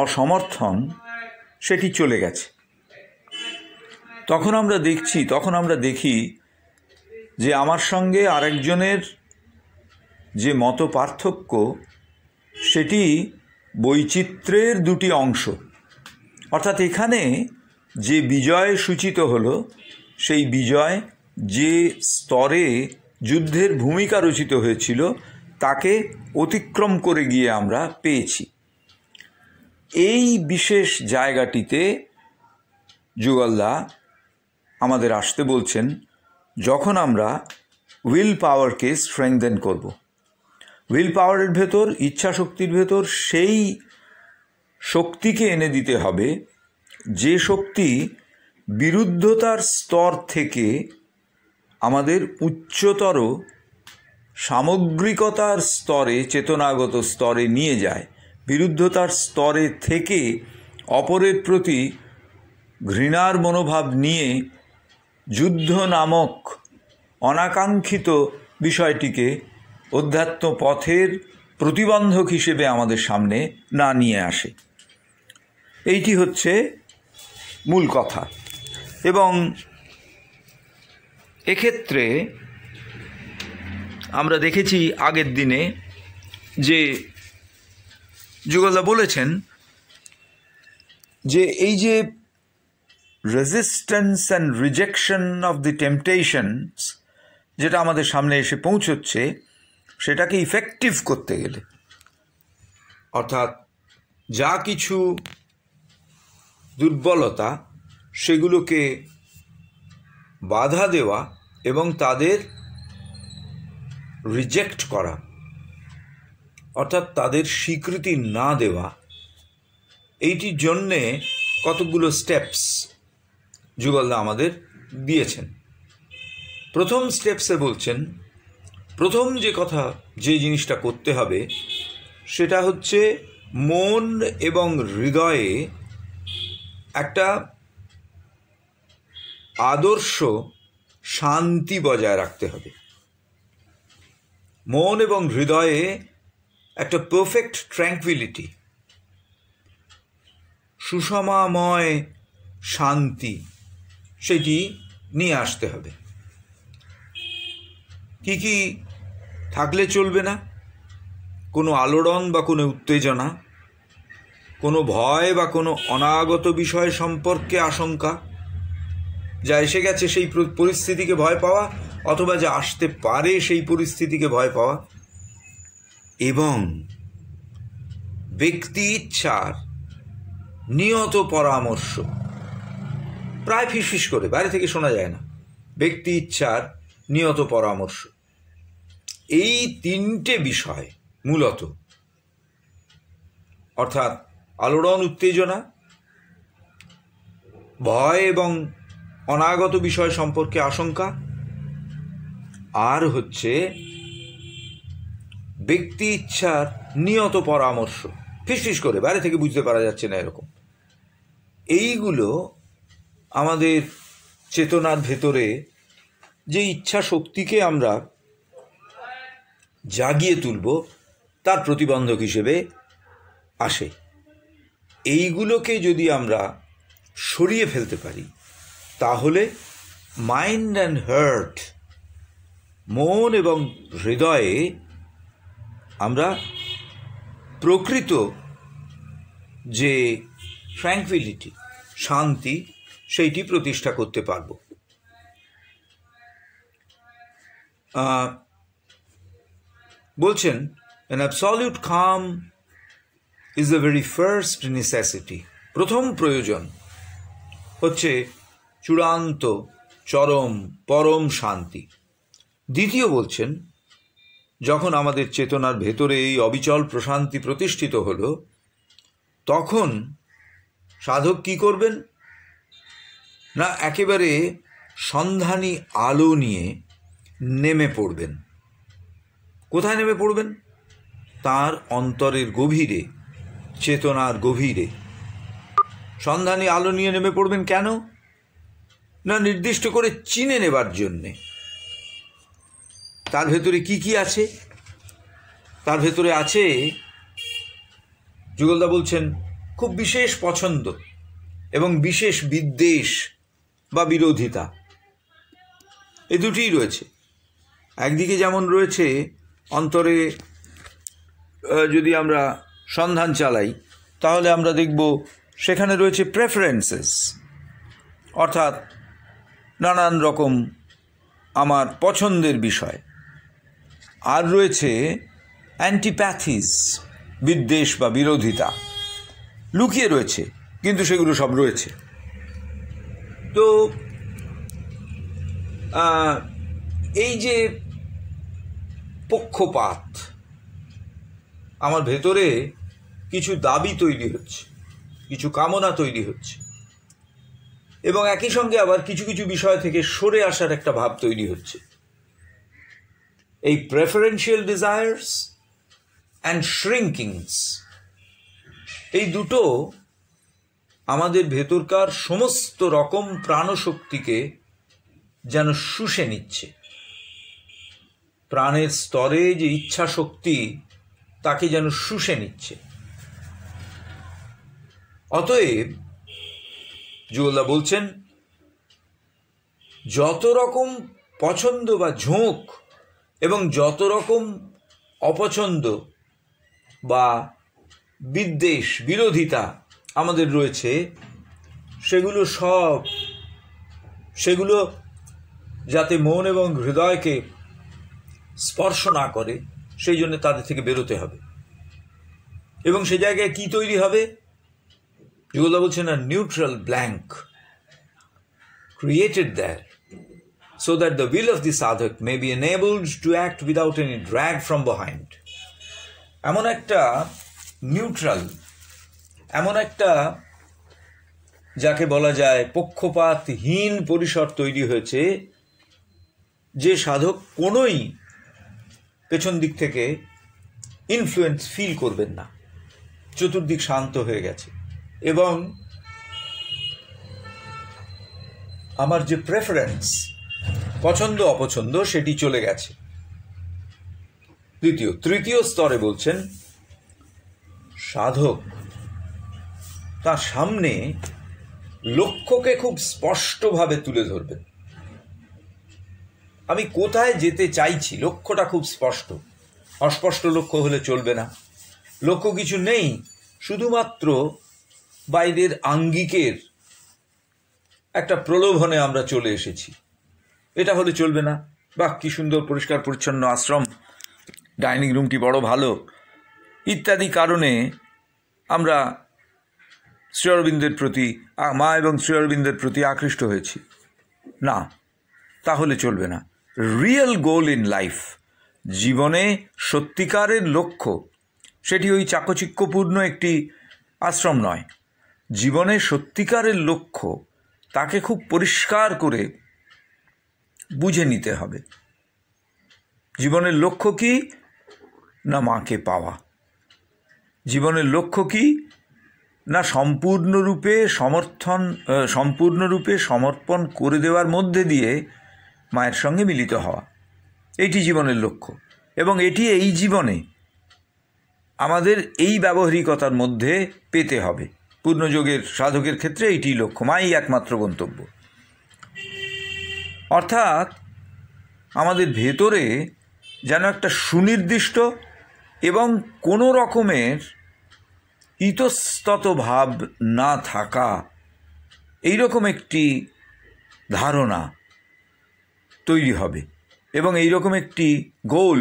অসমর্থন, সেটি চলে গেছে। তখন আমরা দেখি যে আমার সঙ্গে আরেকজনের যে মত পার্থক্য, সেটি বৈচিত্র্যের দুটি অংশ। অর্থাৎ এখানে যে বিজয় সূচিত হলো, সেই বিজয় যে স্তরে যুদ্ধের ভূমিকা রচিত হয়েছিল তাকে অতিক্রম করে গিয়ে আমরা পেয়েছি। এই বিশেষ জায়গাটিতে যুগলদা আমাদের আসতে বলছেন, যখন আমরা উইল পাওয়ারকে স্ট্রেংথেন করব। উইল পাওয়ারের ভেতর, ইচ্ছা শক্তির ভেতর সেই শক্তিকে এনে দিতে হবে যে শক্তি বিরুদ্ধতার স্তর থেকে আমাদের উচ্চতর সামগ্রিকতার স্তরে, চেতনাগত স্তরে নিয়ে যায়। বিরুদ্ধতার স্তরে থেকে অপরের প্রতি ঘৃণার মনোভাব নিয়ে যুদ্ধ নামক অনাকাঙ্ক্ষিত বিষয়টিকে অধ্যাত্ম পথের প্রতিবন্ধক হিসেবে আমাদের সামনে না নিয়ে আসে। এইটি হচ্ছে মূল কথা। এবং এক্ষেত্রে আমরা দেখেছি আগের দিনে যে যুগলদা বলেছেন যে এই যে resistance and rejection of the temptations, যেটা আমাদের সামনে এসে পৌঁছচ্ছে, সেটাকে ইফেক্টিভ করতে গেলে, অর্থাৎ যা কিছু দুর্বলতা, সেগুলোকে বাধা দেওয়া এবং তাদের রিজেক্ট করা, অর্থাৎ তাদের স্বীকৃতি না দেওয়া, এইটির জন্যে কতগুলো স্টেপস যুগলদা আমাদের দিয়েছেন। প্রথম স্টেপসে বলছেন, প্রথম যে জিনিসটা করতে হবে সেটা হচ্ছে মন এবং হৃদয়ে একটা আদর্শ শান্তি বজায় রাখতে হবে। মন এবং হৃদয়ে একটা পারফেক্ট ট্র্যাঙ্কুইলিটি, সুষমাময় শান্তি, সেটি নিয়ে আসতে হবে। কি কি থাকলে চলবে না? কোনো আলোড়ন বা কোনো উত্তেজনা, কোনো ভয় বা কোনো অনাগত বিষয় সম্পর্কে আশঙ্কা, যা এসে গেছে সেই পরিস্থিতিকে ভয় পাওয়া, অথবা যা আসতে পারে সেই পরিস্থিতিকে ভয় পাওয়া, এবং ব্যক্তি ইচ্ছার নিয়ত পরামর্শ, প্রায় ফিসফিস করে, বাইরে থেকে শোনা যায় না, ব্যক্তি ইচ্ছার নিয়ত পরামর্শ, এই তিনটে বিষয় মূলত, অর্থাৎ আলোড়ন উত্তেজনা, ভয় এবং অনাগত বিষয় সম্পর্কে আশঙ্কা, আর হচ্ছে ব্যক্তি ইচ্ছার নিয়ত পরামর্শ, ফিসফিস করে বাইরে থেকে বুঝতে পারা যাচ্ছে না এরকম, এইগুলো আমাদের চেতনার ভেতরে যে ইচ্ছা শক্তিকে আমরা জাগিয়ে তুলব তার প্রতিবন্ধক হিসেবে আসে। এইগুলোকে যদি আমরা সরিয়ে ফেলতে পারি তাহলে মাইন্ড অ্যান্ড হার্ট, মন এবং হৃদয়ে আমরা প্রকৃত যে ট্র্যাঙ্কুইলিটি, শান্তি, সেইটি প্রতিষ্ঠা করতে পারব। বলছেন, an absolute calm is the very first necessity. প্রথম প্রয়োজন হচ্ছে চূড়ান্ত, চরম, পরম শান্তি। দ্বিতীয় বলছেন, যখন আমাদের চেতনার ভেতরে এই অবিচল প্রশান্তি প্রতিষ্ঠিত হলো, তখন সাধক কি করবেন না, একেবারে সন্ধানী আলো নিয়ে নেমে পড়বেন। কোথায় নেমে পড়বেন? তার অন্তরের গভীরে, চেতনার গভীরে সন্ধানী আলো নিয়ে নেমে পড়বেন। কেন না, নির্দিষ্ট করে চিনে নেবার জন্যে তার ভেতরে কি কি আছে। তার ভেতরে আছে, যুগলদা বলছেন, খুব বিশেষ পছন্দ এবং বিশেষ বিদ্বেষ বা বিরোধিতা, এই দুটিই রয়েছে। একদিকে যেমন রয়েছে অন্তরে, যদি আমরা সন্ধান চালাই তাহলে আমরা দেখব সেখানে রয়েছে প্রেফারেন্সেস, অর্থাৎ নানান রকম আমার পছন্দের বিষয়। আর রয়েছে অ্যান্টিপ্যাথিস, বিদ্বেষ বা বিরোধিতা, লুকিয়ে রয়েছে কিন্তু সেগুলো সব রয়েছে। তো এই যে পক্ষপাত, আমার ভেতরে কিছু দাবি তৈরি হচ্ছে, কিছু কামনা তৈরি হচ্ছে, এবং একই সঙ্গে আবার কিছু কিছু বিষয় থেকে সরে আসার একটা ভাব তৈরি হচ্ছে। এই প্রেফারেন্সিয়াল ডিজায়ার্স অ্যান্ড শ্রিঙ্কিংস, এই দুটো আমাদের ভেতরকার সমস্ত রকম প্রাণশক্তিকে যেন শুষে নিচ্ছে। প্রাণের স্তরে যে ইচ্ছা শক্তি, তাকে যেন শুষে নিচ্ছে। অতএব যুগলদা বলছেন, যত রকম পছন্দ বা ঝোঁক এবং যত রকম অপছন্দ বা বিদ্বেষ, বিরোধিতা আমাদের রয়েছে, সেগুলো যাতে মন এবং হৃদয়কে স্পর্শ না করে, সেই জন্য তাদের থেকে বেরোতে হবে। এবং সে জায়গায় কি তৈরি হবে? যুগলদা বলছেন, a neutral blank created there so that the will of the sadhak may be enabled to act without any drag from behind. এমন একটা নিউট্রাল, এমন একটা যাকে বলা যায় পক্ষপাতহীন পরিসর তৈরি হয়েছে, যে সাধক কোনোই পেছন দিক থেকে ইনফ্লুয়েন্স ফিল করবেন না। চতুর্দিক শান্ত হয়ে গেছে এবং আমার যে প্রেফারেন্স, পছন্দ অপছন্দ, সেটি চলে গেছে। তৃতীয় স্তরে বলছেন, সাধক তার সামনে লক্ষ্যকে খুব স্পষ্টভাবে তুলে ধরবেন। আমি কোথায় যেতে চাইছি, লক্ষ্যটা খুব স্পষ্ট। অস্পষ্ট লক্ষ্য হলে চলবে না। লক্ষ্য কিছু নেই, শুধুমাত্র বাইরের আঙ্গিকের একটা প্রলোভনে আমরা চলে এসেছি, এটা হলে চলবে না। বাহ, কি সুন্দর পরিষ্কার পরিচ্ছন্ন আশ্রম, ডাইনিং রুমটি বড় ভালো, ইত্যাদি কারণে আমরা শ্রী অরবিন্দের প্রতি, মা এবং শ্রী অরবিন্দের প্রতি আকৃষ্ট হয়েছি। না, তাহলে চলবে না। রিয়েল গোল ইন লাইফ, জীবনে সত্যিকারের লক্ষ্য, সেটি ওই চাকচিক্যপূর্ণ একটি আশ্রম নয়। জীবনে সত্যিকারের লক্ষ্য তাকে খুব পরিষ্কার করে বুঝে নিতে হবে। জীবনের লক্ষ্য কি না মাকে পাওয়া, জীবনের লক্ষ্য কি না সম্পূর্ণরূপে সমর্পণ করে দেওয়ার মধ্যে দিয়ে মায়ের সঙ্গে মিলিত হওয়া, এটি জীবনের লক্ষ্য। এবং এটি এই জীবনে আমাদের এই ব্যবহারিকতার মধ্যে পেতে হবে। পূর্ণযোগের সাধকের ক্ষেত্রে এইটি লক্ষ্য, মাই একমাত্র গন্তব্য। অর্থাৎ আমাদের ভেতরে যেন একটা সুনির্দিষ্ট এবং কোনো রকমের ইতস্তত ভাব না থাকা এইরকম একটি ধারণা তৈরি হবে এবং এইরকম একটি গোল,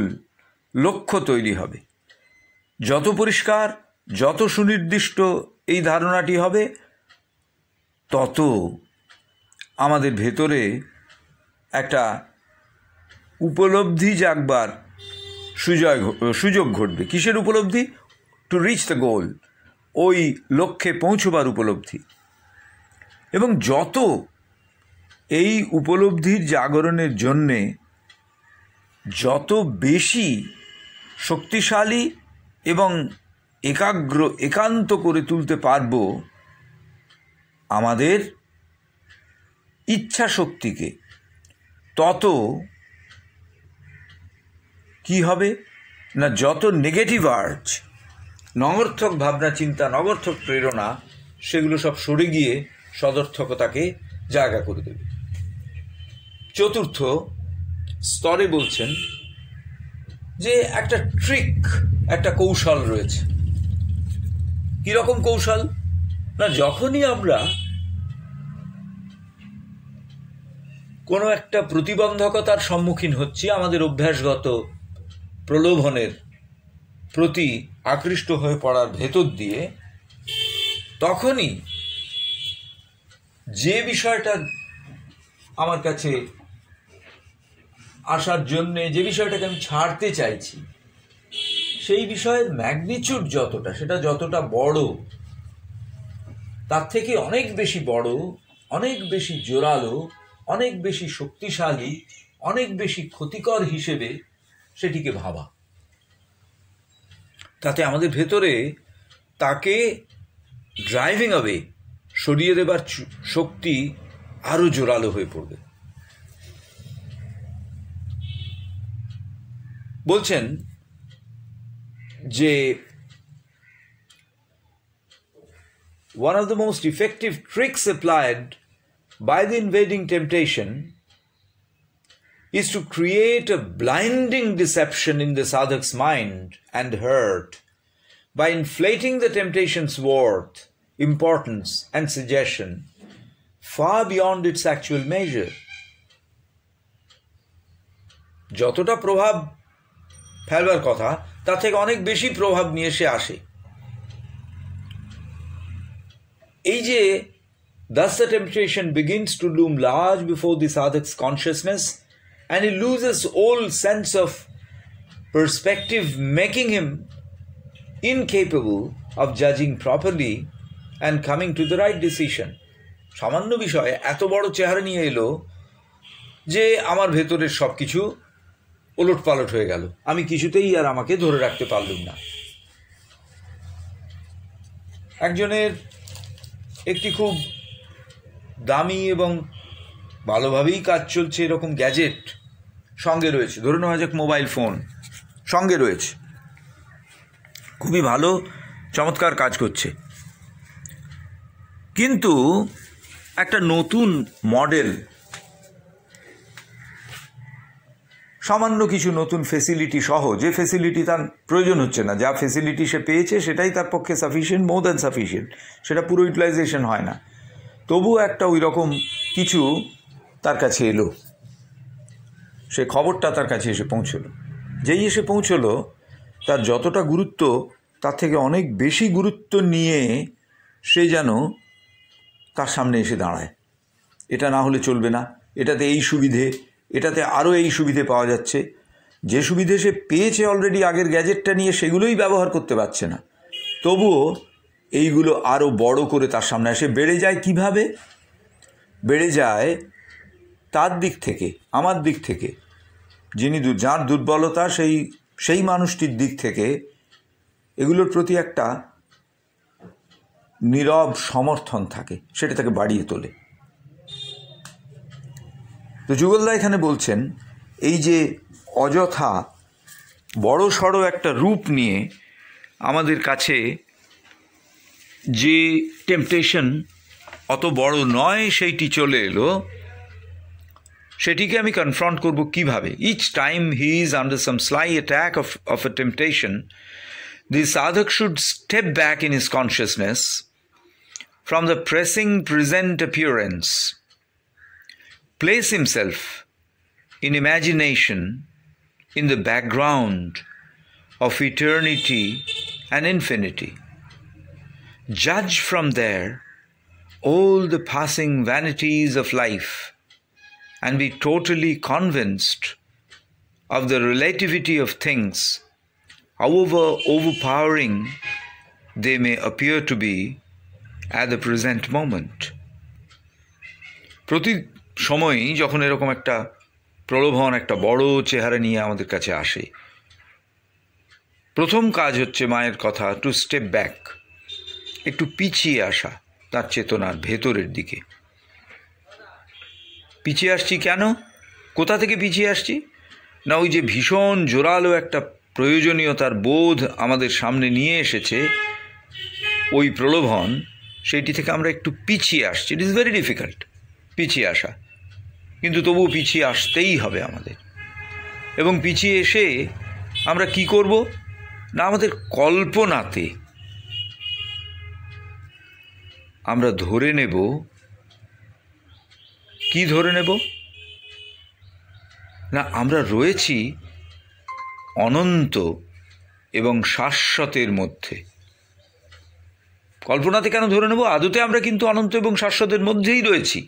লক্ষ্য তৈরি হবে। যত পরিষ্কার, যত সুনির্দিষ্ট এই ধারণাটি হবে, তত আমাদের ভেতরে একটা উপলব্ধি জাগবার সুযোগ ঘটবে। কিসের উপলব্ধি? টু রিচ দ্য গোল, ওই লক্ষ্যে পৌঁছবার উপলব্ধি। এবং যত এই উপলব্ধির জাগরণের জন্যে যত বেশি শক্তিশালী এবং একান্ত করে তুলতে পারব আমাদের ইচ্ছা শক্তিকে, তত কি হবে না যত নেগেটিভ আর্জ, নগর্থক ভাবনা চিন্তা, নগর্থক প্রেরণা, সেগুলো সব সরে গিয়ে সদর্থকতাকে জায়গা করে দেবে। চতুর্থ স্তরে বলছেন যে একটা ট্রিক, একটা কৌশল রয়েছে। কীরকম কৌশল? না যখনই আমরা কোনো একটা প্রতিবন্ধকতার সম্মুখীন হচ্ছি, আমাদের অভ্যাসগত প্রলোভনের প্রতি আকৃষ্ট হয়ে পড়ার ভেতর দিয়ে, তখনই যে বিষয়টা আমার কাছে আসার জন্যে, যে বিষয়টাকে আমি ছাড়তে চাইছি, সেই বিষয়ের ম্যাগনিচিউড যতটা, সেটা যতটা বড়, তার থেকে অনেক বেশি বড়, অনেক বেশি জোরালো, অনেক বেশি শক্তিশালী, অনেক বেশি ক্ষতিকর হিসেবে সেটিকে ভাবা। তাতে আমাদের ভেতরে তাকে ড্রাইভিং অ্যাওয়ে, সরিয়ে দেবার শক্তি আরও জোরালো হয়ে পড়বে। বলছেন যে one of the most effective tricks applied by the invading temptation is to create a blinding deception in the sadhak's mind and heart by inflating the temptation's worth, importance and suggestion far beyond its actual measure. যতটা প্রভাব ফেলবার কথা তার থেকে অনেক বেশি প্রভাব নিয়ে সে আসে। এই যে thus the temptation begins to loom large before the sadhak's consciousness and he loses all sense of perspective, making him incapable of judging properly and coming to the right decision. সামান্য বিষয়ে এত বড় চেহারা নিয়ে এলো যে আমার ভেতরের সব কিছু ওলট পালট হয়ে গেল, আমি কিছুতেই আর আমাকে ধরে রাখতে পারলুম না। একজনের একটি খুব দামি এবং ভালোভাবেই কাজ চলছে এরকম গ্যাজেট সঙ্গে রয়েছে, ধরে নেওয়া যাক মোবাইল ফোন সঙ্গে রয়েছে, খুবই ভালো চমৎকার কাজ করছে, কিন্তু একটা নতুন মডেল, সামান্য কিছু নতুন ফেসিলিটি সহ, যে ফেসিলিটি তার প্রয়োজন হচ্ছে না, যা ফেসিলিটি সে পেয়েছে সেটাই তার পক্ষে সাফিসিয়েন্ট, মোর দ্যান সাফিসিয়েন্ট, সেটা পুরো ইউটিলাইজেশন হয় না, তবুও একটা ওই রকম কিছু তার কাছে এলো, সে খবরটা তার কাছে এসে পৌঁছলো। যেই এসে পৌঁছলো তার যতটা গুরুত্ব তার থেকে অনেক বেশি গুরুত্ব নিয়ে সে যেন তার সামনে এসে দাঁড়ায়। এটা না হলে চলবে না, এটাতে এই সুবিধে, এটাতে আরও এই সুবিধে পাওয়া যাচ্ছে, যে সুবিধে সে পেয়েছে অলরেডি আগের গ্যাজেটটা নিয়ে সেগুলোই ব্যবহার করতে পারছে না, তবুও এইগুলো আরও বড় করে তার সামনে আসে। বেড়ে যায় কিভাবে? বেড়ে যায় তার দিক থেকে, আমার দিক থেকে, যার দুর্বলতা সেই মানুষটির দিক থেকে এগুলোর প্রতি একটা নীরব সমর্থন থাকে, সেটা তাকে বাড়িয়ে তোলে। তো যুগলদা এখানে বলছেন এই যে অযথা বড় সড়ো একটা রূপ নিয়ে আমাদের কাছে যে টেম্পটেশন অত বড় নয় সেইটি চলে এলো, সেটিকে আমি কনফ্রন্ট করব কিভাবে? Each time he is under some sly attack of a temptation, the sadhak should step back in his consciousness from the pressing present appearance, place himself in imagination in the background of eternity and infinity, judge from there all the passing vanities of life, and be totally convinced of the relativity of things, however overpowering they may appear to be at the present moment. প্রতি সময়ই যখন এরকম একটা প্রলোভন একটা বড় চেহারা নিয়ে আমাদের কাছে আসে, প্রথম কাজ হচ্ছে মায়ের কথা, টু স্টেপ ব্যাক, একটু পিছিয়ে আসা তার চেতনার ভেতরের দিকে। পিছিয়ে আসছি কেন? কোথা থেকে পিছিয়ে আসছি? না, ওই যে ভীষণ জোরালো একটা প্রয়োজনীয়তার বোধ আমাদের সামনে নিয়ে এসেছে, ওই প্রলোভন, সেইটি থেকে আমরা একটু পিছিয়ে আসছি। ইট ইজ ভেরি ডিফিকাল্ট পিছিয়ে আসা, কিন্তু তবুও পিছিয়ে আসতেই হবে আমাদের। এবং পিছিয়ে এসে আমরা কি করব? না, আমাদের কল্পনাতে আমরা ধরে নেব, কি ধরে নেব? না, আমরা রয়েছি অনন্ত এবং শাশ্বতের মধ্যে। কল্পনাতে কেন ধরে নেব? আদতে আমরা কিন্তু অনন্ত এবং শাশ্বতের মধ্যেই রয়েছি,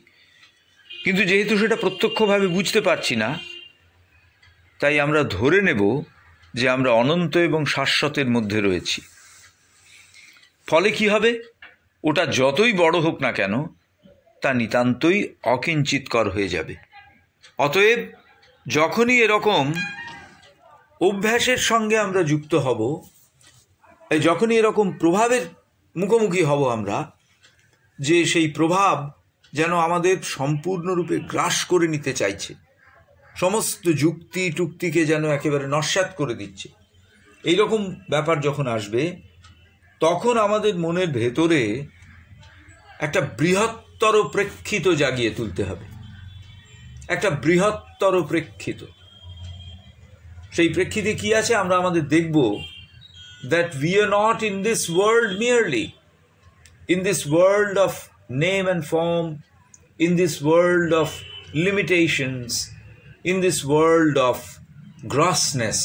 কিন্তু যেহেতু সেটা প্রত্যক্ষভাবে বুঝতে পারছি না, তাই আমরা ধরে নেব যে আমরা অনন্ত এবং শাশ্বতের মধ্যে রয়েছি। ফলে কি হবে? ওটা যতই বড় হোক না কেন, তা নিতান্তই অকিঞ্চিতকর হয়ে যাবে। অতএব যখনই এরকম অভ্যাসের সঙ্গে আমরা যুক্ত হব, যখনই এরকম প্রভাবের মুখোমুখি হব আমরা, যে সেই প্রভাব যেন আমাদের সম্পূর্ণরূপে গ্রাস করে নিতে চাইছে, সমস্ত যুক্তি টুক্তিকে যেন একেবারে নস্যাৎ করে দিচ্ছে, এইরকম ব্যাপার যখন আসবে, তখন আমাদের মনের ভেতরে একটা বৃহত্তর প্রেক্ষিত জাগিয়ে তুলতে হবে, একটা বৃহত্তর প্রেক্ষিত। সেই প্রেক্ষিতে কি আছে আমরা আমাদের দেখব, that we are not in this world merely, in this world of name and form, in this world of limitations, in this world of grossness.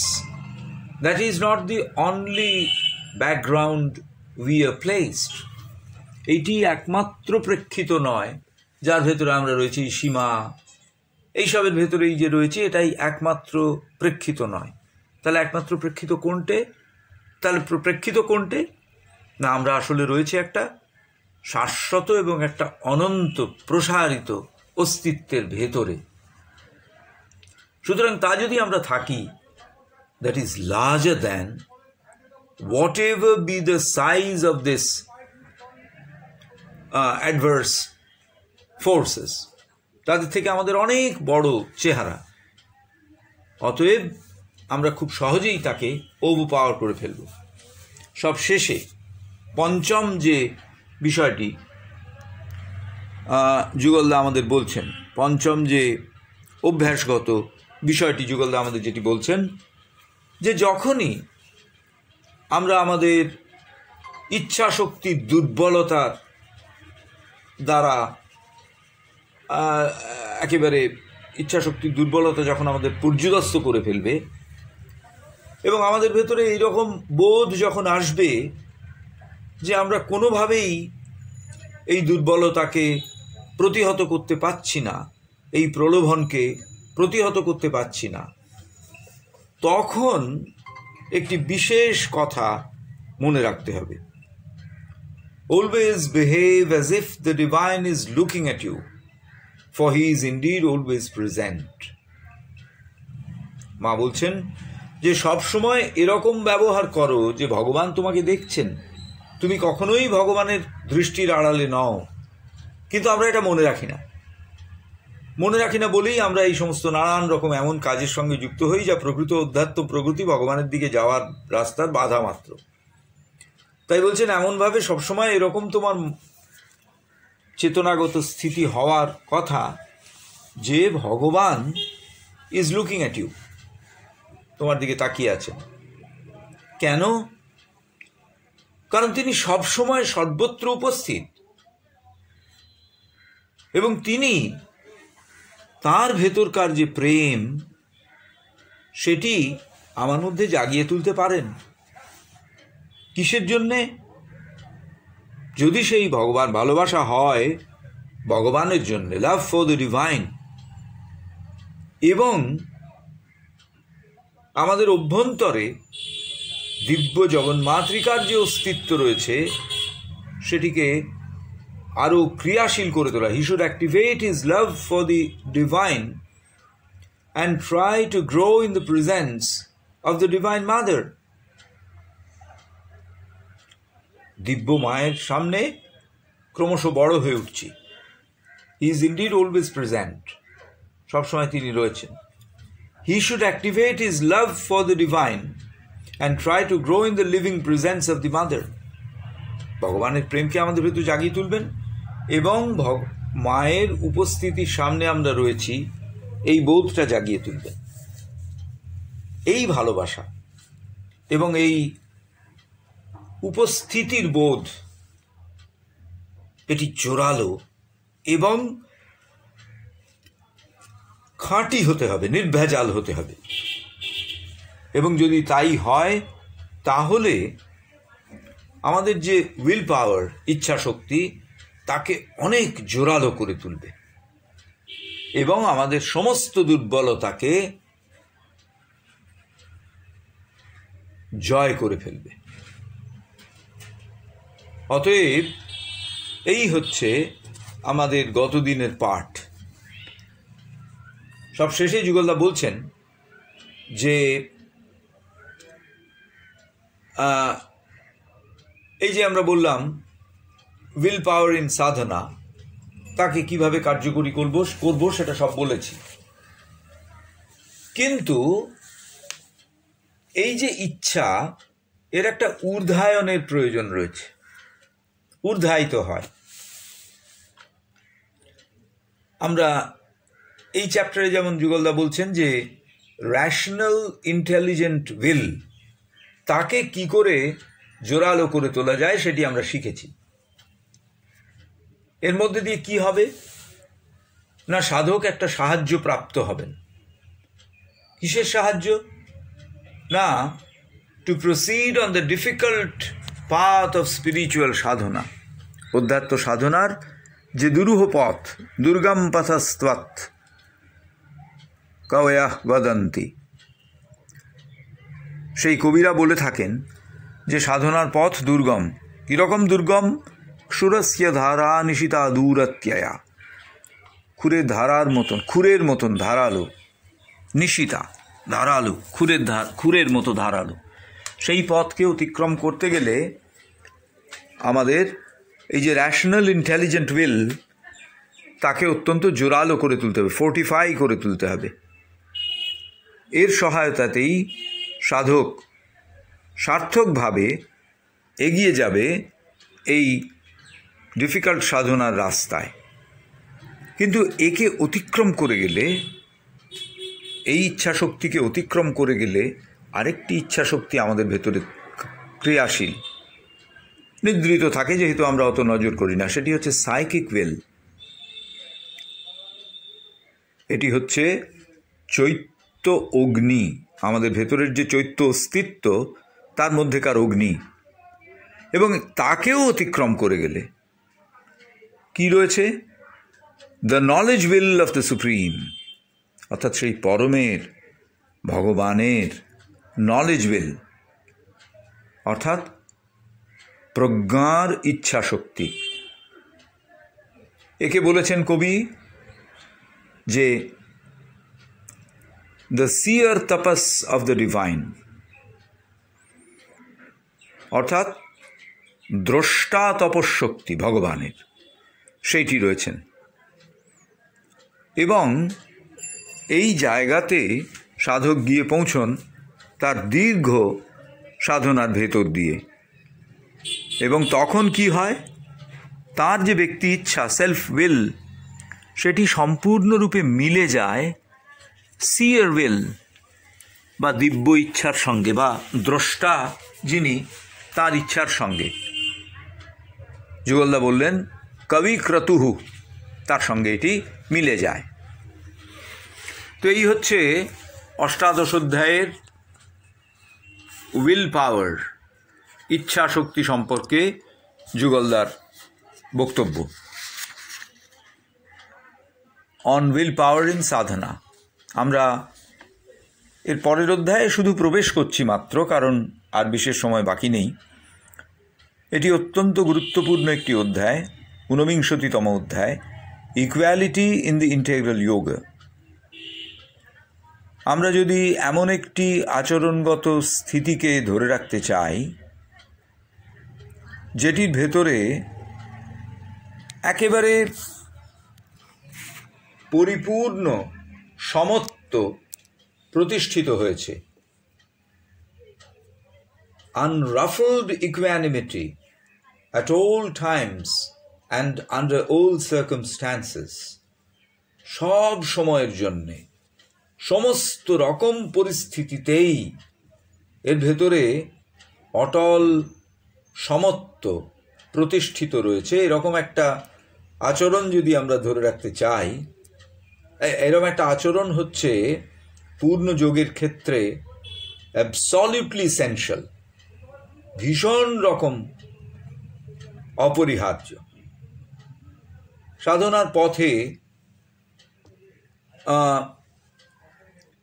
That is not the only background we are placed. এটি একমাত্র প্রেক্ষিত নয় যার ভেতরে আমরা রয়েছি, সীমা এইসবের ভেতরেই যে রয়েছে, এটাই একমাত্র প্রেক্ষিত নয়। তাহলে একমাত্র প্রেক্ষিত কোনটে? না, আমরা আসলে রয়েছে একটা শাশ্বত এবং একটা অনন্ত প্রসারিত অস্তিত্বের ভেতরে। সুতরাং তা যদি আমরা থাকি, that is larger than whatever be the size of this adverse forces, তাদের থেকে আমাদের অনেক বড় চেহারা। অতএব আমরা খুব সহজেই তাকে ওভারপাওয়ার করে ফেলব। সব শেষে পঞ্চম যে বিষয়টি যুগলদা আমাদের বলছেন, পঞ্চম যে অভ্যাসগত বিষয়টি যুগলদা আমাদের যেটি বলছেন, যে যখনই আমরা আমাদের ইচ্ছাশক্তির দুর্বলতার দ্বারা একেবারে ইচ্ছাশক্তির দুর্বলতা যখন আমাদের পর্যুদস্ত করে ফেলবে, এবং আমাদের ভেতরে এইরকম বোধ যখন আসবে যে আমরা কোনোভাবেই এই দুর্বলতাকে প্রতিহত করতে পারছি না, এই প্রলোভনকে প্রতিহত করতে পারছি না, তখন একটি বিশেষ কথা মনে রাখতে হবে। Always behave as if the divine is looking at you, for he is indeed always present. মা বলছেন যে সবসময় এরকম ব্যবহার করো যে ভগবান তোমাকে দেখছেন, তুমি কখনোই ভগবানের দৃষ্টির আড়ালে নও। কিন্তু আমরা এটা মনে রাখি না বলেই আমরা এই সমস্ত নানান রকম এমন কাজের সঙ্গে যুক্ত হই যা প্রকৃত অধ্যাত্ম প্রগতি, ভগবানের দিকে যাওয়ার রাস্তার বাধা মাত্র। তাই বলছেন এমনভাবে সবসময় এরকম তোমার চেতনাগত স্থিতি হওয়ার কথা যে ভগবান ইজ লুকিং অ্যাট ইউ, তোমার দিকে তাকিয়ে আছেন। কেন? কারণ তিনি সবসময় সর্বত্র উপস্থিত এবং তিনি তার ভেতরকার যে প্রেম সেটি আমার মধ্যে জাগিয়ে তুলতে পারেন। কিসের জন্যে? যদি সেই ভগবান ভালোবাসা হয় ভগবানের জন্য, লাভ ফর দ্য ডিভাইন, এবং আমাদের অভ্যন্তরে দিব্য জগন্মাতৃকার যে অস্তিত্ব রয়েছে সেটিকে আরও ক্রিয়াশীল করে তোলা। He should activate his love for the divine and try to grow in the presence of the divine mother. দিব্য মায়ের সামনে ক্রমশ বড় হয়ে উঠছি। He is indeed always present, সবসময় তিনি রয়েছেন। He should activate his love for the divine and try to grow in the living presence of the mother. ভগবানের প্রেমকে আমাদের ভেতর জাগিয়ে তুলবেন এবং মায়ের উপস্থিতির সামনে আমরা রয়েছি এই বোধটা জাগিয়ে তুলবেন। এই ভালোবাসা এবং এই উপস্থিতির বোধ এটি জোরালো এবং খাঁটি হতে হবে, নির্ভেজাল হতে হবে। এবং যদি তাই হয় তাহলে আমাদের যে উইল পাওয়ার, ইচ্ছা শক্তি, তাকে অনেক জোরালো করে তুলবে এবং আমাদের সমস্ত দুর্বলতাকে জয় করে ফেলবে। অতএব এই হচ্ছে আমাদের গতদিনের পাঠ। সব শেষে যুগলদা বলছেন যে এই যে আমরা বললাম উইল পাওয়ার ইন সাধনা, তাকে কিভাবে কার্যকরী করব সেটা সব বলেছি। কিন্তু এই যে ইচ্ছা, এর একটা ঊর্ধ্বায়নের প্রয়োজন রয়েছে, ঊর্ধ্বায়িত হয়। আমরা এই চ্যাপ্টারে যেমন যুগলদা বলছেন যে র্যাশনাল ইন্টেলিজেন্ট উইল, তাকে কি করে জোরালো করে তোলা যায় সেটি আমরা শিখেছি। এর মধ্যে দিয়ে কি হবে না, সাধক একটা সাহায্য প্রাপ্ত হবেন। কিসের সাহায্য? না, to proceed on the difficult path of spiritual sadhana, অধ্যাত্ম সাধনার যে দুরূহ পথ, দুর্গম পথস্ত্বৎ কবয়ঃ বদন্তি। সেই কবিরা বলে থাকেন যে সাধনার পথ দুর্গম। কীরকম দুর্গম? সুরস্য ধারা নিশিতা দূরত্যয়া, খুরের মতন ধারালো, নিশিতা ধারালো, খুরের মতো ধারালো। সেই পথকে অতিক্রম করতে গেলে আমাদের এই যে র্যাশনাল ইন্টেলিজেন্ট উইল, তাকে অত্যন্ত জোরালো করে তুলতে হবে, ফোর্টিফাই করে তুলতে হবে। এর সহায়তাতেই সাধক সার্থকভাবে এগিয়ে যাবে এই ডিফিকাল্ট সাধনার রাস্তায়। কিন্তু একে অতিক্রম করে গেলে, এই ইচ্ছাশক্তিকে অতিক্রম করে গেলে আরেকটি ইচ্ছাশক্তি আমাদের ভেতরে ক্রিয়াশীল নিদ্রিত থাকে, যেহেতু আমরা অত নজর করি না। সেটি হচ্ছে সাইকিক উইল। এটি হচ্ছে চৈত্য অগ্নি, আমাদের ভেতরের যে চৈত্য অস্তিত্ব তার মধ্যেকার অগ্নি। এবং তাকেও অতিক্রম করে গেলে কি রয়েছে? The knowledge will of the supreme, অর্থাৎ সেই পরমের ভগবানের নলেজ উইল, অর্থাৎ প্রজ্ঞার ইচ্ছা শক্তি। একে বলেছেন কবি যে the seer tapas of the divine, অর্থাৎ দ্রষ্টা তপশক্তি ভগবানের, সেইটি রয়েছেন। এবং এই জায়গাতে সাধক গিয়ে পৌঁছন তার দীর্ঘ সাধনার ভেতর দিয়ে। এবং তখন কি হয়, তার যে ব্যক্তি ইচ্ছা, সেলফ উইল, সেটি সম্পূর্ণরূপে মিলে যায় সিয়ার উইল বা দিব্য ইচ্ছার সঙ্গে, বা দ্রষ্টা যিনি তার ইচ্ছার সঙ্গে। যুগলদা বললেন কবি ক্রতুহু, তার সঙ্গে এটি মিলে যায়। তো এই হচ্ছে অষ্টাদশ অধ্যায়ের উইল পাওয়ার, ইচ্ছা শক্তি সম্পর্কে যুগলদার বক্তব্য। অন উইল পাওয়ার ইন সাধনা। আমরা এর পরের অধ্যায়ে শুধু প্রবেশ করছি মাত্র, কারণ আর বিশেষ সময় বাকি নেই। এটি অত্যন্ত গুরুত্বপূর্ণ একটি অধ্যায়, 49তম অধ্যায়, equality in the integral yoga. আমরা যদি এমন একটি আচরণগত স্থিতিকে ধরে রাখতে চাই যেটির ভেতরে একেবারে পরিপূর্ণ সমত্ব প্রতিষ্ঠিত হয়েছে, unruffled equanimity at all times and under all circumstances, সব সময়ের জন্যে সমস্ত রকম পরিস্থিতিতেই এর ভেতরে অটল সমত্ব প্রতিষ্ঠিত রয়েছে, এরকম একটা আচরণ যদি আমরা ধরে রাখতে চাই, এরকম একটা আচরণ হচ্ছে পূর্ণ যোগের ক্ষেত্রে অ্যাবসলিউটলি এসেনশিয়াল, ভীষণ রকম অপরিহার্য। সাধনার পথে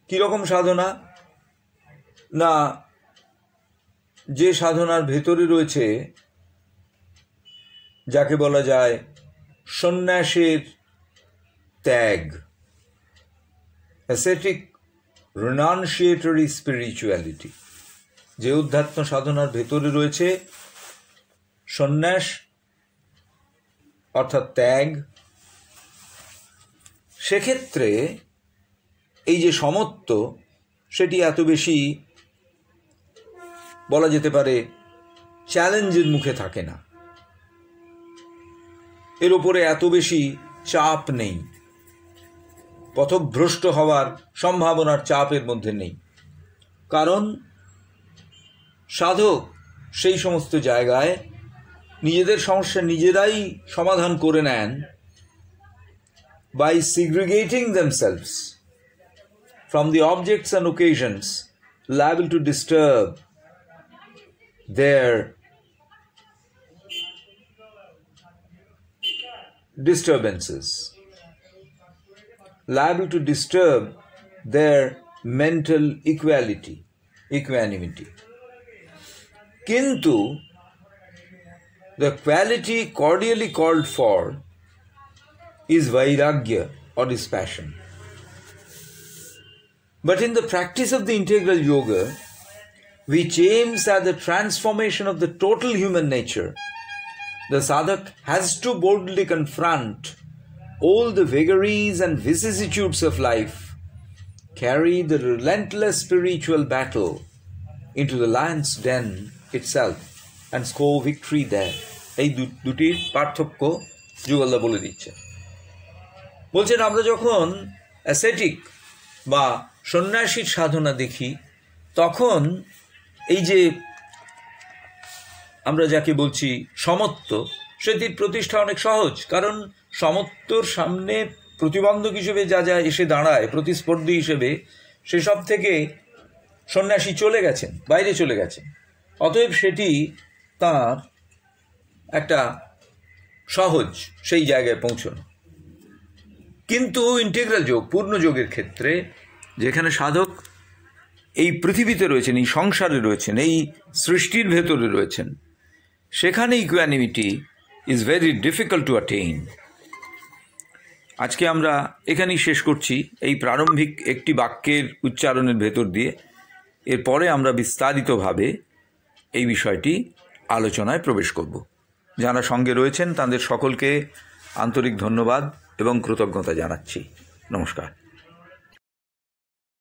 কীরকম সাধনা না, যে সাধনার ভেতরে রয়েছে যাকে বলা যায় সন্ন্যাসের ত্যাগ, অ্যাসেটিক রিনাউন্সিয়েটরি স্পিরিচুয়ালিটি, যে অধ্যাত্ম সাধনার ভেতরে রয়েছে সন্ন্যাস অর্থাৎ ত্যাগ, সেক্ষেত্রে এই যে সমত্ব, সেটি এত বেশি বলা যেতে পারে চ্যালেঞ্জের মুখে থাকে না, এর ওপরে এত বেশি চাপ নেই, পথভ্রষ্ট হওয়ার সম্ভাবনার চাপের মধ্যে নেই। কারণ সাধক সেই সমস্ত জায়গায় নিজেদের সমস্যা নিজেরাই সমাধান করে নেন by segregating themselves from the objects and occasions liable to disturb their disturbances, liable to disturb their mental equanimity. Kintu the quality cordially called for is vairagya or dispassion. But in the practice of the integral yoga, which aims at the transformation of the total human nature, the sadhak has to boldly confront all the vagaries and vicissitudes of life, carry the relentless spiritual battle into the lion's den itself and score victory there. এই দুটির পার্থক্য যুগলদা বলে দিচ্ছে। বলছেন আমরা যখন acetic বা সন্ন্যাসীর সাধনা দেখি, তখন এই যে আমরা যাকে বলছি সমত্ব, সেটির প্রতিষ্ঠা অনেক সহজ। কারণ সমত্বর সামনে প্রতিবন্ধক হিসেবে যা যা এসে দাঁড়ায়, প্রতিস্পর্ধী হিসেবে, সেসব থেকে সন্ন্যাসী চলে গেছেন, বাইরে চলে গেছেন। অতএব সেটি তার একটা সহজ সেই জায়গায় পৌঁছানো। কিন্তু ইন্টিগ্রাল যোগ, পূর্ণ যোগের ক্ষেত্রে যেখানে সাধক এই পৃথিবীতে রয়েছেন, এই সংসারে রয়েছেন, এই সৃষ্টির ভেতরে রয়েছেন, সেখানে equanimity is very difficult to attain. আজকে আমরা এখানেই শেষ করছি এই প্রারম্ভিক একটি বাক্যের উচ্চারণের ভেতর দিয়ে। এরপরে আমরা বিস্তারিতভাবে এই বিষয়টি আলোচনায় প্রবেশ করব। যারা সঙ্গে রয়েছেন তাদের সকলকে আন্তরিক ধন্যবাদ এবং কৃতজ্ঞতা জানাচ্ছি। নমস্কার।